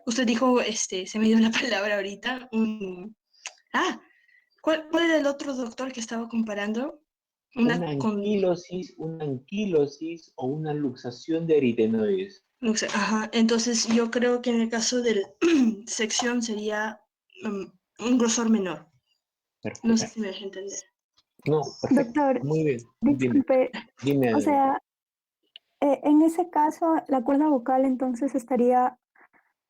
usted dijo, se me dio la palabra ahorita, ¿cuál era el otro doctor que estaba comparando? Una anquilosis o una luxación de aritenoides. Ajá, entonces yo creo que en el caso de sección sería un grosor menor. Perfecto. No sé si me deja entender. No, perfecto. Doctor, Muy bien. disculpe, Dime o sea, en ese caso la cuerda vocal entonces estaría,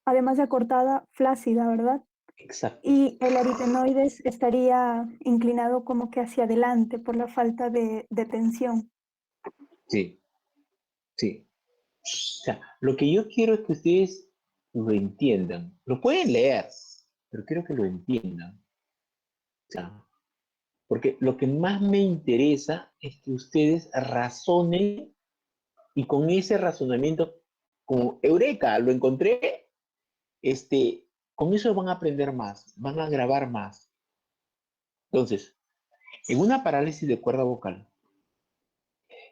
además de acortada, flácida, ¿verdad? Exacto. Y el aritenoides estaría inclinado como que hacia adelante por la falta de tensión. Sí, sí. O sea, lo que yo quiero es que ustedes lo entiendan. Lo pueden leer, pero quiero que lo entiendan. O sea, porque lo que más me interesa es que ustedes razonen y con ese razonamiento, como Eureka, lo encontré, con eso van a aprender más, van a grabar más. Entonces, en una parálisis de cuerda vocal,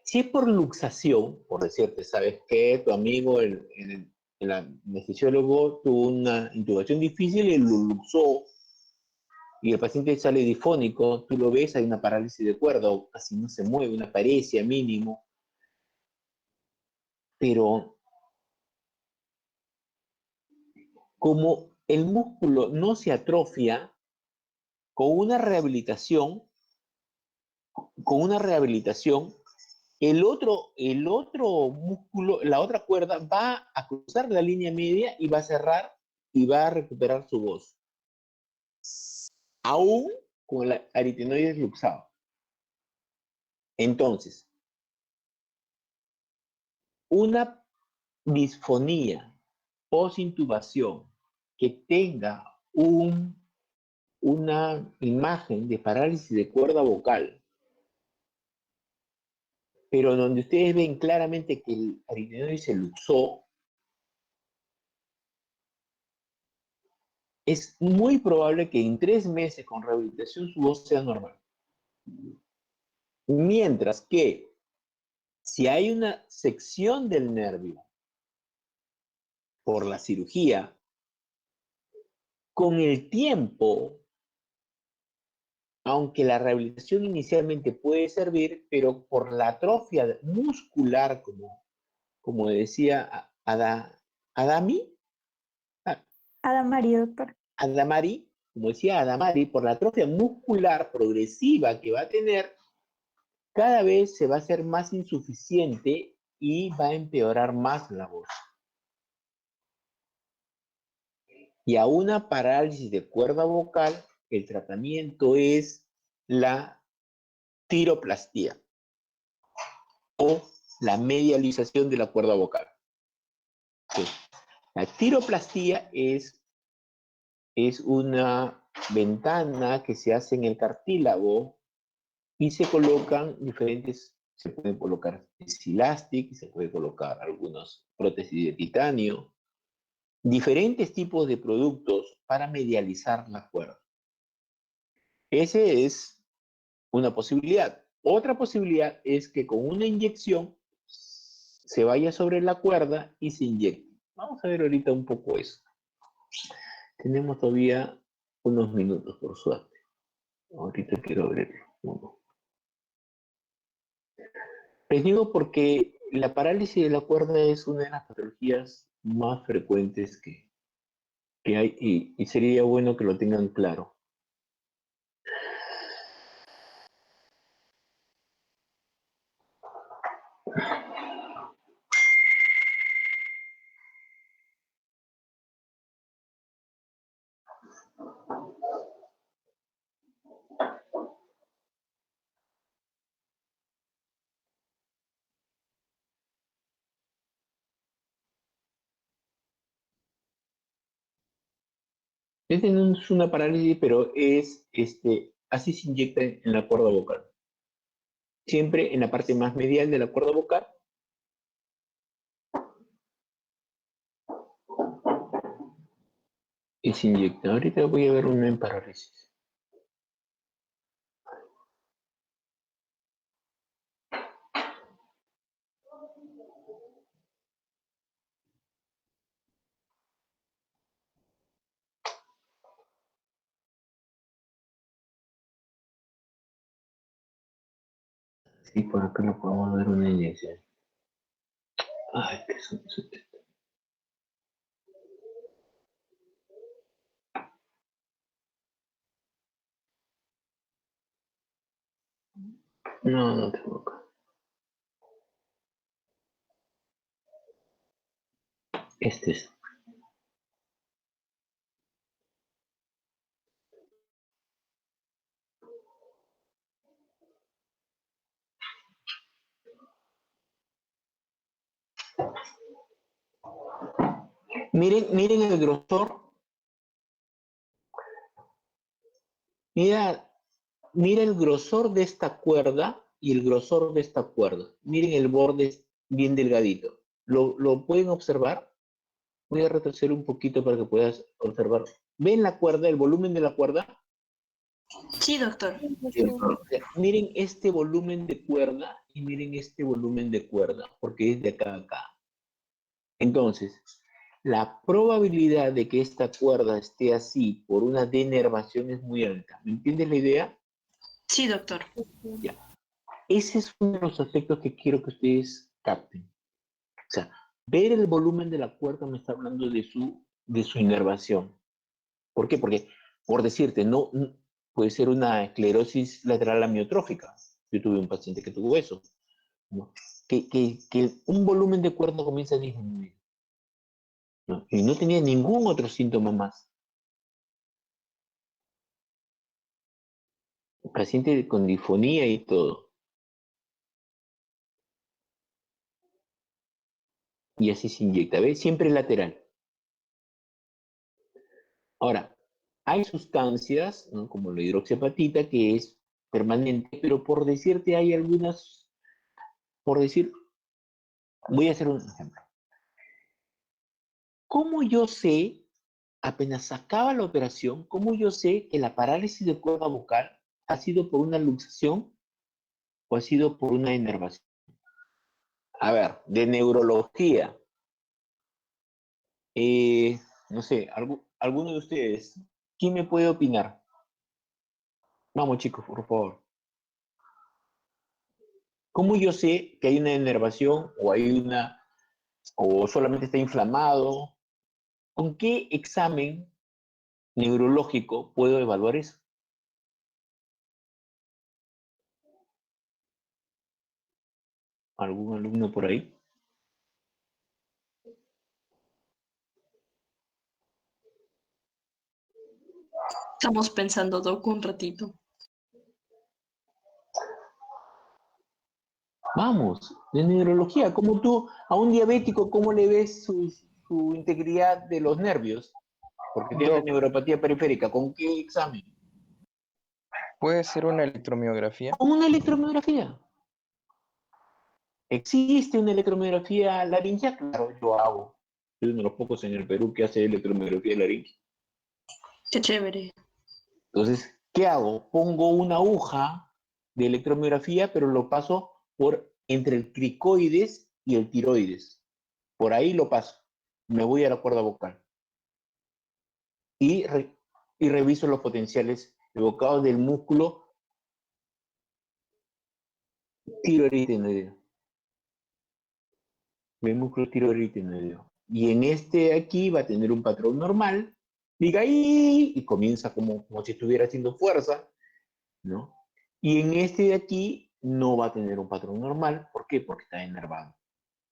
si es por luxación, por decirte, ¿sabes qué? Tu amigo, el anestesiólogo, tuvo una intubación difícil y lo luxó, y el paciente sale difónico, tú lo ves, hay una parálisis de cuerda, o casi no se mueve, una paresia mínimo. Pero como el músculo no se atrofia, con una rehabilitación, el otro músculo, la otra cuerda, va a cruzar la línea media y va a cerrar y va a recuperar su voz. Aún con el aritenoides luxado. Entonces, una disfonía post-intubación que tenga una imagen de parálisis de cuerda vocal, pero donde ustedes ven claramente que el aritenoides se luxó, es muy probable que en 3 meses con rehabilitación su voz sea normal. Mientras que si hay una sección del nervio por la cirugía, con el tiempo, aunque la rehabilitación inicialmente puede servir, pero por la atrofia muscular, como decía Adamari, doctor. Adamari, como decía Adamari, por la atrofia muscular progresiva que va a tener, cada vez se va a hacer más insuficiente y va a empeorar más la voz. Y a una parálisis de cuerda vocal, el tratamiento es la tiroplastía o la medialización de la cuerda vocal. Sí. La tiroplastía es una ventana que se hace en el cartílago y se colocan diferentes, se pueden colocar Silastic, se puede colocar algunas prótesis de titanio, diferentes tipos de productos para medializar la cuerda. Esa es una posibilidad. Otra posibilidad es que con una inyección se vaya sobre la cuerda y se inyecte. Vamos a ver ahorita un poco eso. Tenemos todavía unos minutos, por suerte. Ahorita quiero ver uno. Les digo porque la parálisis de la cuerda es una de las patologías más frecuentes que hay y sería bueno que lo tengan claro. Esta no es una parálisis, pero es así se inyecta en la cuerda vocal. Siempre en la parte más medial de la cuerda vocal. Y se inyecta. Ahorita voy a ver una en parálisis. Sí, por acá lo podemos ver una inyección. Ay, qué son. No, no tengo acá. Este es. Miren el grosor. Mira el grosor de esta cuerda y el grosor de esta cuerda. Miren el borde bien delgadito. ¿Lo pueden observar? Voy a retroceder un poquito para que puedas observar. ¿Ven la cuerda, el volumen de la cuerda? Sí, doctor. Miren este volumen de cuerda y miren este volumen de cuerda, porque es de acá a acá. Entonces, la probabilidad de que esta cuerda esté así por una denervación es muy alta. ¿Me entiendes la idea? Sí, doctor. Ya. Ese es uno de los aspectos que quiero que ustedes capten. O sea, ver el volumen de la cuerda me está hablando de su inervación. ¿Por qué? Porque, por decirte, no puede ser una esclerosis lateral amiotrófica. Yo tuve un paciente que tuvo eso. ¿no? Que un volumen de cuerda comienza a disminuir, ¿no? Y no tenía ningún otro síntoma más. Paciente con disfonía y todo. Y así se inyecta, ¿ves? Siempre lateral. Ahora, hay sustancias, ¿no? Como la hidroxiapatita, que es permanente, pero por decirte, hay algunas, por decir, voy a hacer un ejemplo. ¿Cómo yo sé, apenas acaba la operación, cómo yo sé que la parálisis de cuerda vocal ha sido por una luxación o ha sido por una inervación? A ver, de neurología, no sé, alguno de ustedes, ¿quién me puede opinar? Vamos, chicos, por favor. ¿Cómo yo sé que hay una inervación o solamente está inflamado? ¿Con qué examen neurológico puedo evaluar eso? ¿Algún alumno por ahí? Estamos pensando, Doc, un ratito. Vamos, de neurología. ¿Cómo tú a un diabético, cómo le ves su integridad de los nervios? Porque tiene una Doc, neuropatía periférica. ¿Con qué examen? ¿puede ser una electromiografía? Con una electromiografía. ¿Existe una electromiografía laringea? Claro, yo hago. Soy uno de los pocos en el Perú que hace electromiografía laringea. Qué chévere. Entonces, ¿qué hago? Pongo una aguja de electromiografía, pero lo paso por entre el cricoides y el tiroides. Por ahí lo paso. Me voy a la cuerda vocal. Y, y reviso los potenciales evocados del músculo tiroaritenoideo. Del músculo tiroaritenoideo. Y en este de aquí va a tener un patrón normal. Diga ahí, y comienza como si estuviera haciendo fuerza, ¿no? Y en este de aquí no va a tener un patrón normal. ¿Por qué? Porque está enervado.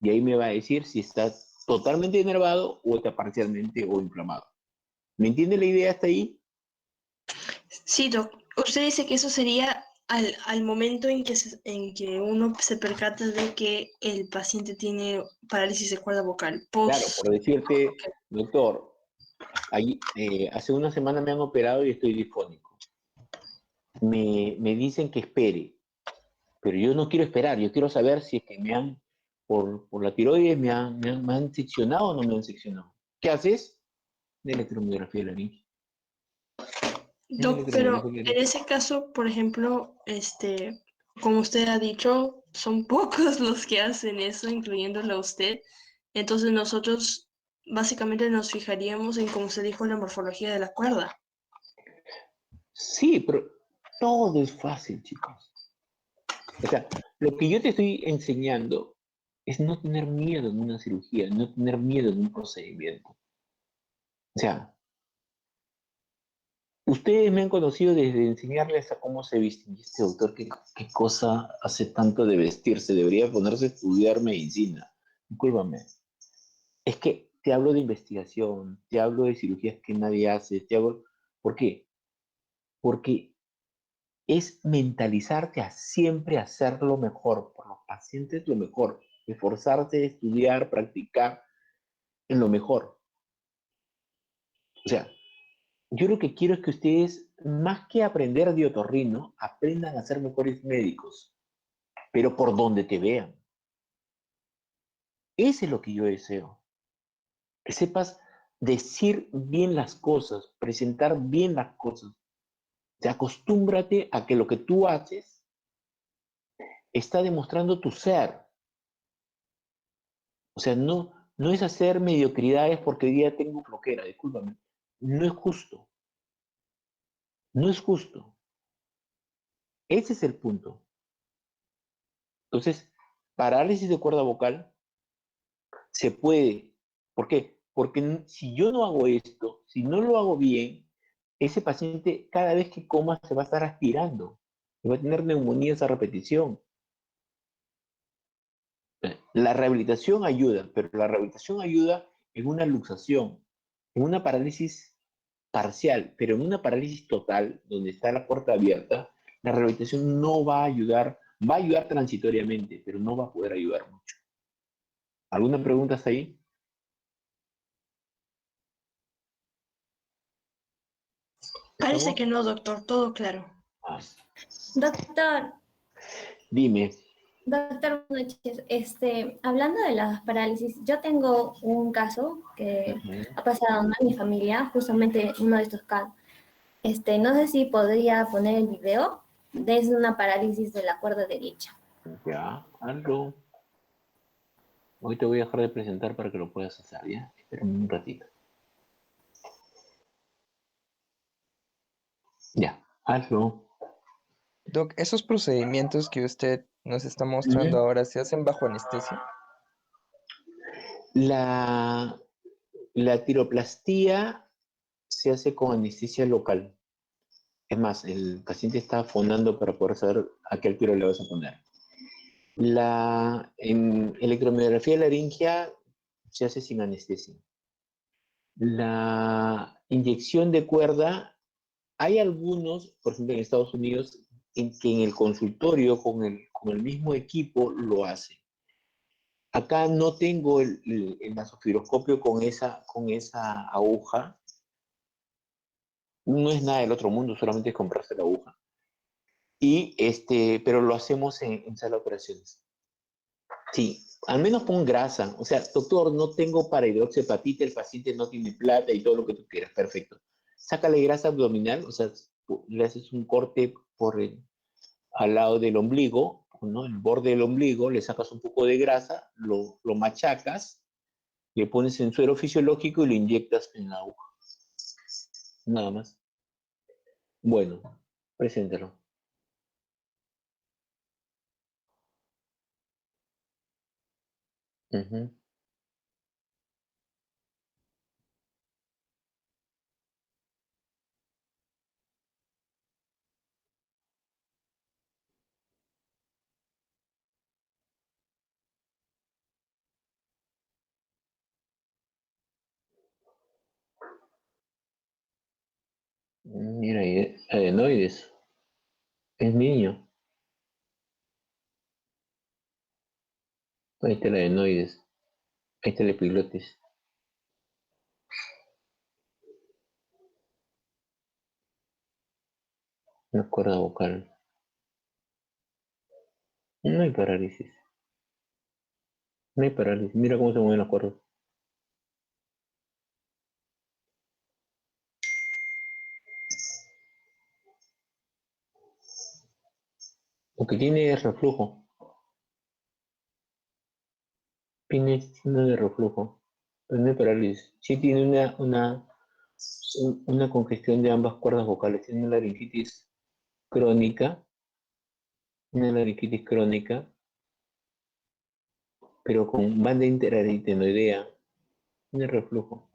Y ahí me va a decir si está totalmente enervado o está parcialmente o inflamado. ¿Me entiende la idea hasta ahí? Sí, Doc. Usted dice que eso sería al momento en que uno se percata de que el paciente tiene parálisis de cuerda vocal. Claro, por decirte, doctor, hace una semana me han operado y estoy disfónico. Me dicen que espere, pero yo no quiero esperar, yo quiero saber si es que por la tiroides me han seccionado o no me han seccionado. ¿Qué haces? De electromiografía de la laringe. Doc, pero en ese caso, por ejemplo, como usted ha dicho, son pocos los que hacen eso, incluyéndolo a usted. Entonces nosotros básicamente nos fijaríamos en, como usted dijo, la morfología de la cuerda. Sí, pero todo es fácil, chicos. O sea, lo que yo te estoy enseñando es no tener miedo en una cirugía, no tener miedo en un procedimiento. O sea, ustedes me han conocido desde enseñarles a cómo se visten. Y este doctor, ¿qué cosa hace tanto de vestirse? Debería ponerse a estudiar medicina. Discúlpame. Es que te hablo de investigación, te hablo de cirugías que nadie hace, te hablo... ¿Por qué? Porque es mentalizarte a siempre hacer lo mejor, por los pacientes lo mejor, esforzarte, estudiar, practicar en lo mejor. O sea, yo lo que quiero es que ustedes, más que aprender de otorrino, aprendan a ser mejores médicos, pero por donde te vean. Eso es lo que yo deseo. Que sepas decir bien las cosas, presentar bien las cosas. Te acostúmbrate a que lo que tú haces está demostrando tu ser. O sea, no es hacer mediocridades porque hoy día tengo flojera, discúlpame. No es justo. No es justo. Ese es el punto. Entonces, parálisis de cuerda vocal se puede. ¿Por qué? Porque si yo no hago esto, si no lo hago bien, ese paciente cada vez que coma se va a estar aspirando. Y va a tener neumonías a repetición. La rehabilitación ayuda, pero la rehabilitación ayuda en una luxación, en una parálisis parcial, pero en una parálisis total, donde está la puerta abierta, la rehabilitación no va a ayudar transitoriamente, pero no va a poder ayudar mucho. ¿Alguna pregunta hasta ahí? Parece que no, doctor, todo claro. Ah, Doctor, dime. doctor, buenas noches. Hablando de las parálisis, yo tengo un caso que ha pasado en mi familia, justamente uno de estos casos. No sé si podría poner el video desde una parálisis de la cuerda derecha. Ya, hazlo. Hoy te voy a dejar de presentar para que lo puedas hacer, ¿ya? Espérame un ratito. Ya, hazlo. Doc, ¿esos procedimientos que usted nos está mostrando ahora se hacen bajo anestesia? La tiroplastía se hace con anestesia local. Es más, el paciente está fonando para poder saber a qué altura le vas a poner. En electromiografía laringea se hace sin anestesia. La inyección de cuerda, hay algunos, por ejemplo en Estados Unidos, en que en el consultorio con el mismo equipo lo hacen. Acá no tengo el nasofiloscopio con esa aguja. No es nada del otro mundo, solamente es comprarse la aguja. Pero lo hacemos en sala de operaciones. Sí, al menos pon grasa. O sea, doctor, no tengo para hidroxepatita, el paciente no tiene plata y todo lo que tú quieras. Perfecto. Sácale grasa abdominal, o sea, le haces un corte al lado del ombligo, ¿no? El borde del ombligo, le sacas un poco de grasa, lo machacas, le pones en suero fisiológico y lo inyectas en la aguja. Nada más. Bueno, preséntalo. Uh-huh. Mira, ahí, adenoides. Es niño. Ahí está el adenoides. Ahí está el epiglotis. Una cuerda vocal. No hay parálisis. No hay parálisis. Mira cómo se mueven las cuerdas. Lo que tiene es reflujo. Tiene signo de reflujo. Pero no hay parálisis. Sí tiene una congestión de ambas cuerdas vocales. Tiene una laringitis crónica. Una laringitis crónica. Pero con banda interaritenoidea. Tiene reflujo.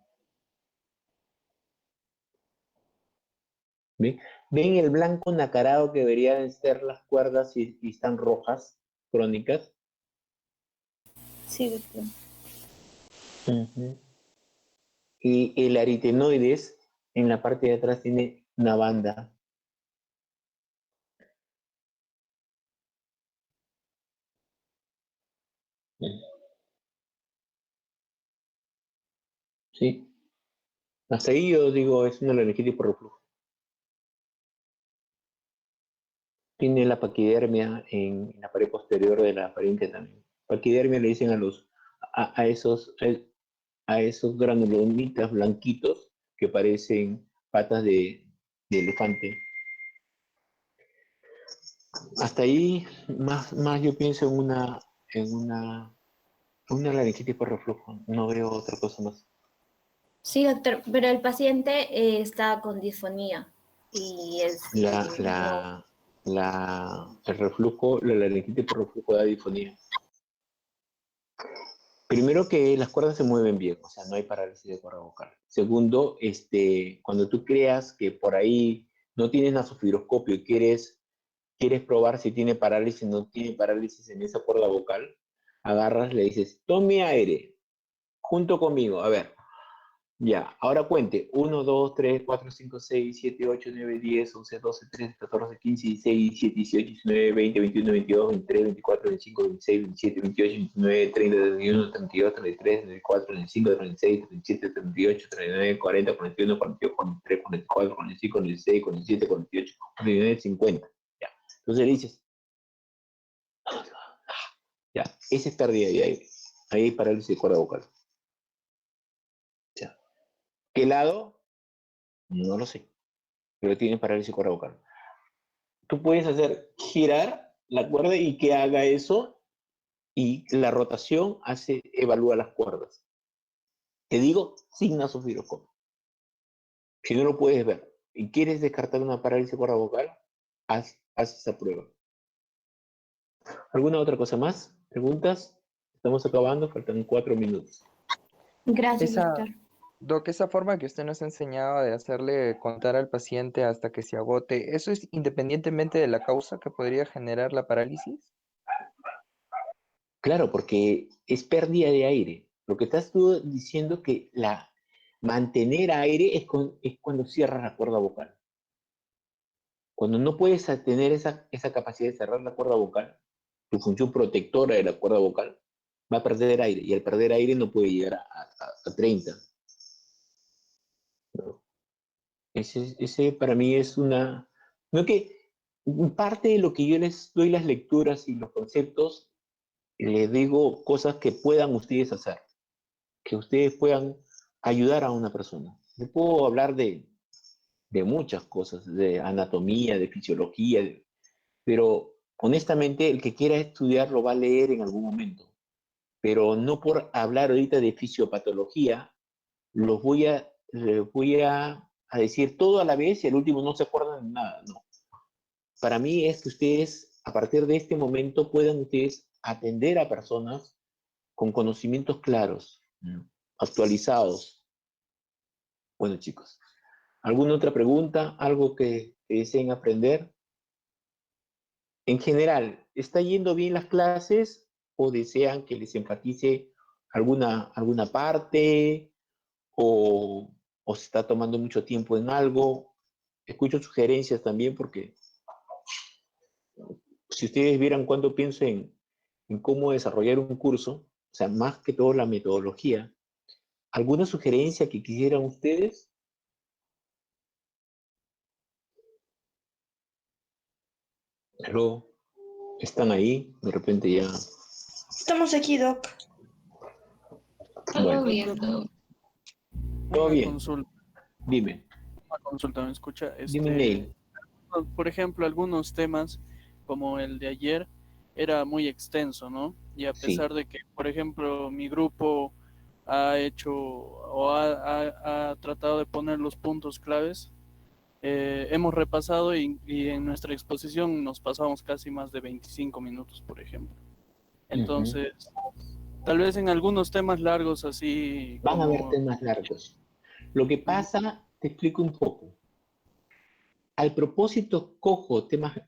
¿Ven? ¿Ven el blanco nacarado que deberían ser las cuerdas y están rojas, crónicas? Sí, doctor. Uh-huh. Y el aritenoides en la parte de atrás tiene una banda. Sí. Hasta ahí yo digo, es una laringitis por reflujo. Tiene la paquidermia en la pared posterior de la faringe también. Paquidermia le dicen a esos granulomitas blanquitos que parecen patas de elefante. Hasta ahí, más yo pienso en una laringitis por reflujo. No veo otra cosa más. Sí, doctor, pero el paciente está con disfonía y El reflujo, la laringitis por reflujo da disfonía. Primero que las cuerdas se mueven bien, o sea, no hay parálisis de cuerda vocal. Segundo, cuando tú creas que por ahí no tienes nasofibroscopio y quieres probar si tiene parálisis o no tiene parálisis en esa cuerda vocal, agarras, le dices, tome aire, junto conmigo, a ver. Ya, ahora cuente. 1, 2, 3, 4, 5, 6, 7, 8, 9, 10, 11, 12, 13, 14, 15, 16, 17, 18, 19, 20, 21, 22, 23, 24, 25, 26, 27, 28, 29, 30, 31, 32, 33, 34, 35, 36, 37, 38, 39, 40, 41, 42, 43, 44, 45, 46, 47, 48, 49, 50. Ya. Entonces le dices, ya, esa es pérdida de aire. Ahí hay parálisis de cuerda vocal. Ya. ¿Qué lado? No lo sé, pero tiene parálisis de cuerda vocal. Tú puedes hacer girar la cuerda y que haga eso, y la rotación evalúa las cuerdas. Te digo, sin nasofiloscopio. Si no lo puedes ver y quieres descartar una parálisis de cuerda vocal, haz esa prueba. ¿Alguna otra cosa más? ¿Preguntas? Estamos acabando, faltan 4 minutos. Gracias, Esa, doctor. Doc, esa forma que usted nos ha enseñado de hacerle contar al paciente hasta que se agote, ¿eso es independientemente de la causa que podría generar la parálisis? Claro, porque es pérdida de aire. Lo que estás tú diciendo que mantener aire es cuando cierras la cuerda vocal. Cuando no puedes tener esa capacidad de cerrar la cuerda vocal, tu función protectora de la cuerda vocal va a perder aire, y al perder aire no puede llegar a 30. ¿No? Ese para mí es una... No que parte de lo que yo les doy las lecturas y los conceptos, les digo cosas que puedan ustedes hacer, que ustedes puedan ayudar a una persona. Yo puedo hablar de muchas cosas, de anatomía, de fisiología, pero honestamente el que quiera estudiar lo va a leer en algún momento. Pero no por hablar ahorita de fisiopatología, les voy a decir todo a la vez y al último no se acuerdan de nada, no. Para mí es que ustedes, a partir de este momento, puedan ustedes atender a personas con conocimientos claros, ¿no? Actualizados. Bueno, chicos, ¿alguna otra pregunta? ¿Algo que deseen aprender? En general, ¿está yendo bien las clases o desean que les enfatice alguna parte o se está tomando mucho tiempo en algo? Escucho sugerencias también porque si ustedes vieran cuánto pienso en cómo desarrollar un curso, o sea, más que todo la metodología, ¿alguna sugerencia que quisieran ustedes? ¿Aló? ¿Están ahí? De repente ya... Estamos aquí, Doc. Bueno, Doctor, todo una bien. consulta. Dime. Una consulta, ¿me escucha? Dime, Neil. Por ejemplo, algunos temas, como el de ayer, era muy extenso, ¿no? Y a pesar de que, por ejemplo, mi grupo ha hecho o ha tratado de poner los puntos claves, hemos repasado y en nuestra exposición nos pasamos casi más de 25 minutos, por ejemplo. Entonces, tal vez en algunos temas largos así Van a haber como... temas largos. Lo que pasa, te explico un poco. Al propósito, cojo temas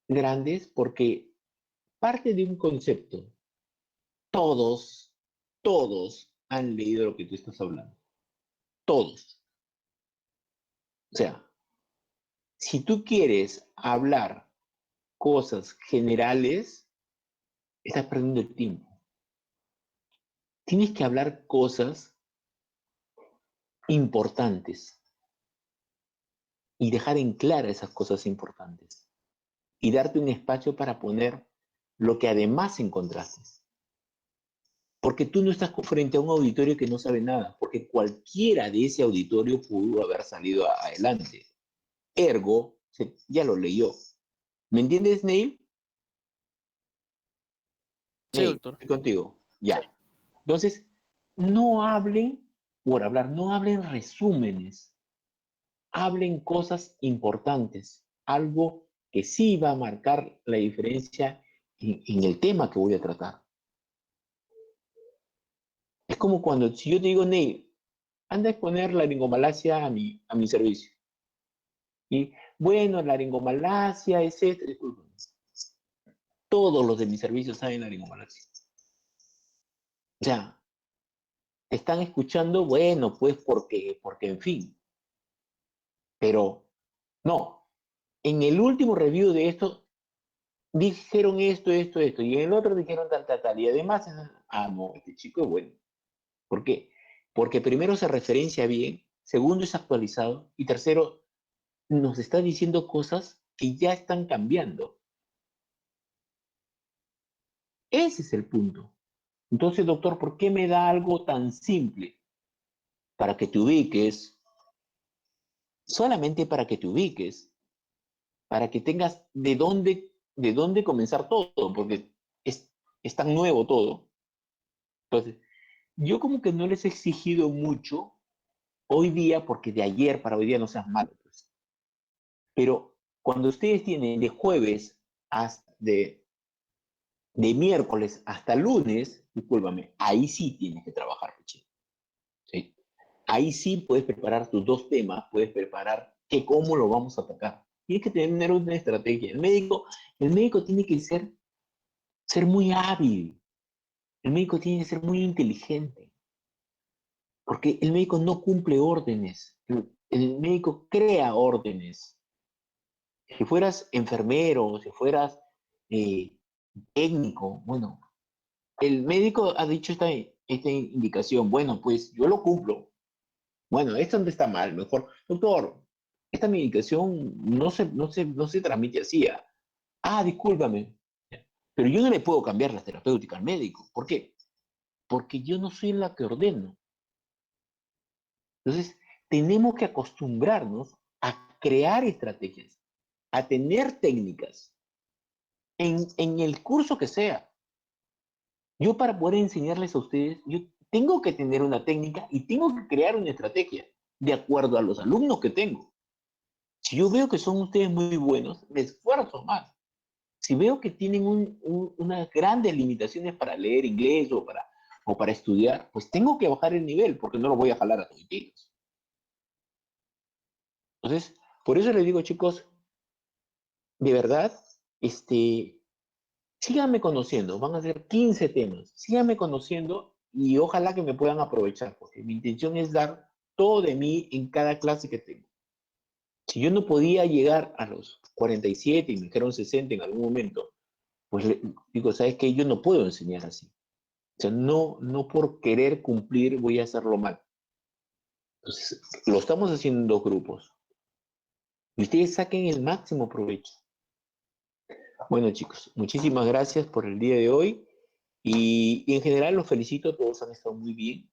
grandes porque parte de un concepto. Todos han leído lo que tú estás hablando. Todos. O sea, si tú quieres hablar cosas generales, estás perdiendo el tiempo. Tienes que hablar cosas importantes y dejar en clara esas cosas importantes y darte un espacio para poner lo que además encontraste. Porque tú no estás frente a un auditorio que no sabe nada, porque cualquiera de ese auditorio pudo haber salido adelante. Ergo, ya lo leyó. ¿Me entiendes, Neil? Sí, Neil, doctor. estoy contigo. Ya. Entonces, no hablen por hablar, no hablen resúmenes, hablen cosas importantes, algo que sí va a marcar la diferencia en el tema que voy a tratar. Es como cuando, si yo te digo, Neil, anda a exponer laringomalacia a mi servicio. Y bueno, laringomalacia, etcétera. Todos los de mi servicio saben laringomalacia. O sea, te están escuchando, bueno, pues porque en fin. Pero no, en el último review de esto, dijeron esto, y en el otro dijeron tal. Y además, no, este chico es bueno. ¿Por qué? Porque primero se referencia bien, segundo es actualizado, y tercero, nos está diciendo cosas que ya están cambiando. Ese es el punto. Entonces, doctor, ¿por qué me da algo tan simple? Para que te ubiques, solamente para que te ubiques, para que tengas de dónde comenzar todo, porque es tan nuevo todo. Entonces, yo como que no les he exigido mucho hoy día, porque de ayer para hoy día no seas malo, pues. Pero cuando ustedes tienen de jueves hasta de miércoles hasta lunes, discúlpame, ahí sí tienes que trabajar, Richie. ¿Sí? Ahí sí puedes preparar tus dos temas, puedes preparar cómo lo vamos a atacar. Tienes que tener una estrategia. El médico tiene que ser muy hábil. El médico tiene que ser muy inteligente. Porque el médico no cumple órdenes. El médico crea órdenes. Si fueras enfermero, si fueras técnico, bueno, el médico ha dicho esta indicación, bueno, pues yo lo cumplo. Bueno, esto no está mal, mejor, doctor, esta medicación no se transmite así. Discúlpame, pero yo no le puedo cambiar la terapéutica al médico. ¿Por qué? Porque yo no soy la que ordeno. Entonces, tenemos que acostumbrarnos a crear estrategias, a tener técnicas en el curso que sea. Yo para poder enseñarles a ustedes, yo tengo que tener una técnica y tengo que crear una estrategia de acuerdo a los alumnos que tengo. Si yo veo que son ustedes muy buenos, me esfuerzo más. Si veo que tienen unas grandes limitaciones para leer inglés o para estudiar, pues tengo que bajar el nivel porque no lo voy a jalar a todos. Entonces, por eso les digo, chicos, de verdad, síganme conociendo, van a ser 15 temas, síganme conociendo y ojalá que me puedan aprovechar, porque mi intención es dar todo de mí en cada clase que tengo. Si yo no podía llegar a los 47 y me dijeron 60 en algún momento, pues digo, ¿sabes qué? Yo no puedo enseñar así. O sea, no por querer cumplir voy a hacerlo mal. Entonces, lo estamos haciendo en dos grupos. Y ustedes saquen el máximo provecho. Bueno, chicos, muchísimas gracias por el día de hoy. Y en general los felicito, todos han estado muy bien.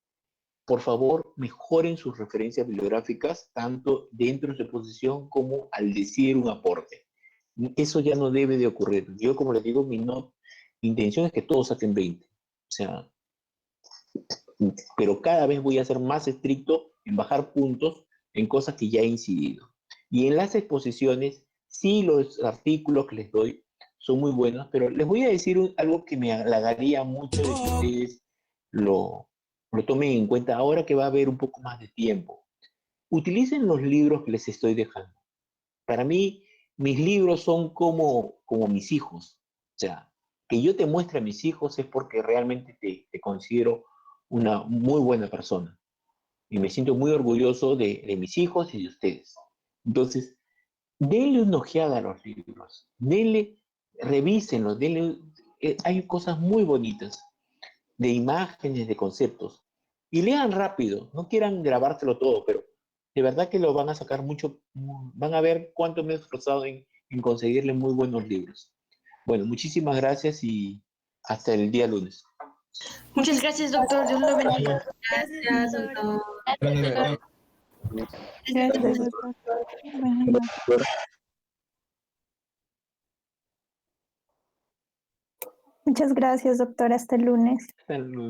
Por favor, mejoren sus referencias bibliográficas, tanto dentro de su exposición como al decir un aporte. Eso ya no debe de ocurrir. Yo, como les digo, mi intención es que todos saquen 20. O sea, pero cada vez voy a ser más estricto en bajar puntos en cosas que ya he incidido. Y en las exposiciones, sí, los artículos que les doy son muy buenos, pero les voy a decir algo que me halagaría mucho de que ustedes lo tomen en cuenta ahora que va a haber un poco más de tiempo. Utilicen los libros que les estoy dejando. Para mí, mis libros son como mis hijos. O sea, que yo te muestre a mis hijos es porque realmente te considero una muy buena persona. Y me siento muy orgulloso de mis hijos y de ustedes. Entonces, denle una ojeada a los libros. Revísenlos, hay cosas muy bonitas, de imágenes, de conceptos. Y lean rápido, no quieran grabárselo todo, pero de verdad que lo van a sacar mucho, van a ver cuánto me he esforzado en conseguirle muy buenos libros. Bueno, muchísimas gracias y hasta el día lunes. Muchas gracias, doctor. Dios lo bendiga. Gracias, doctor. Gracias, doctor. Gracias, doctor. Buenas noches. Muchas gracias, doctor. Hasta el lunes. Hasta el lunes.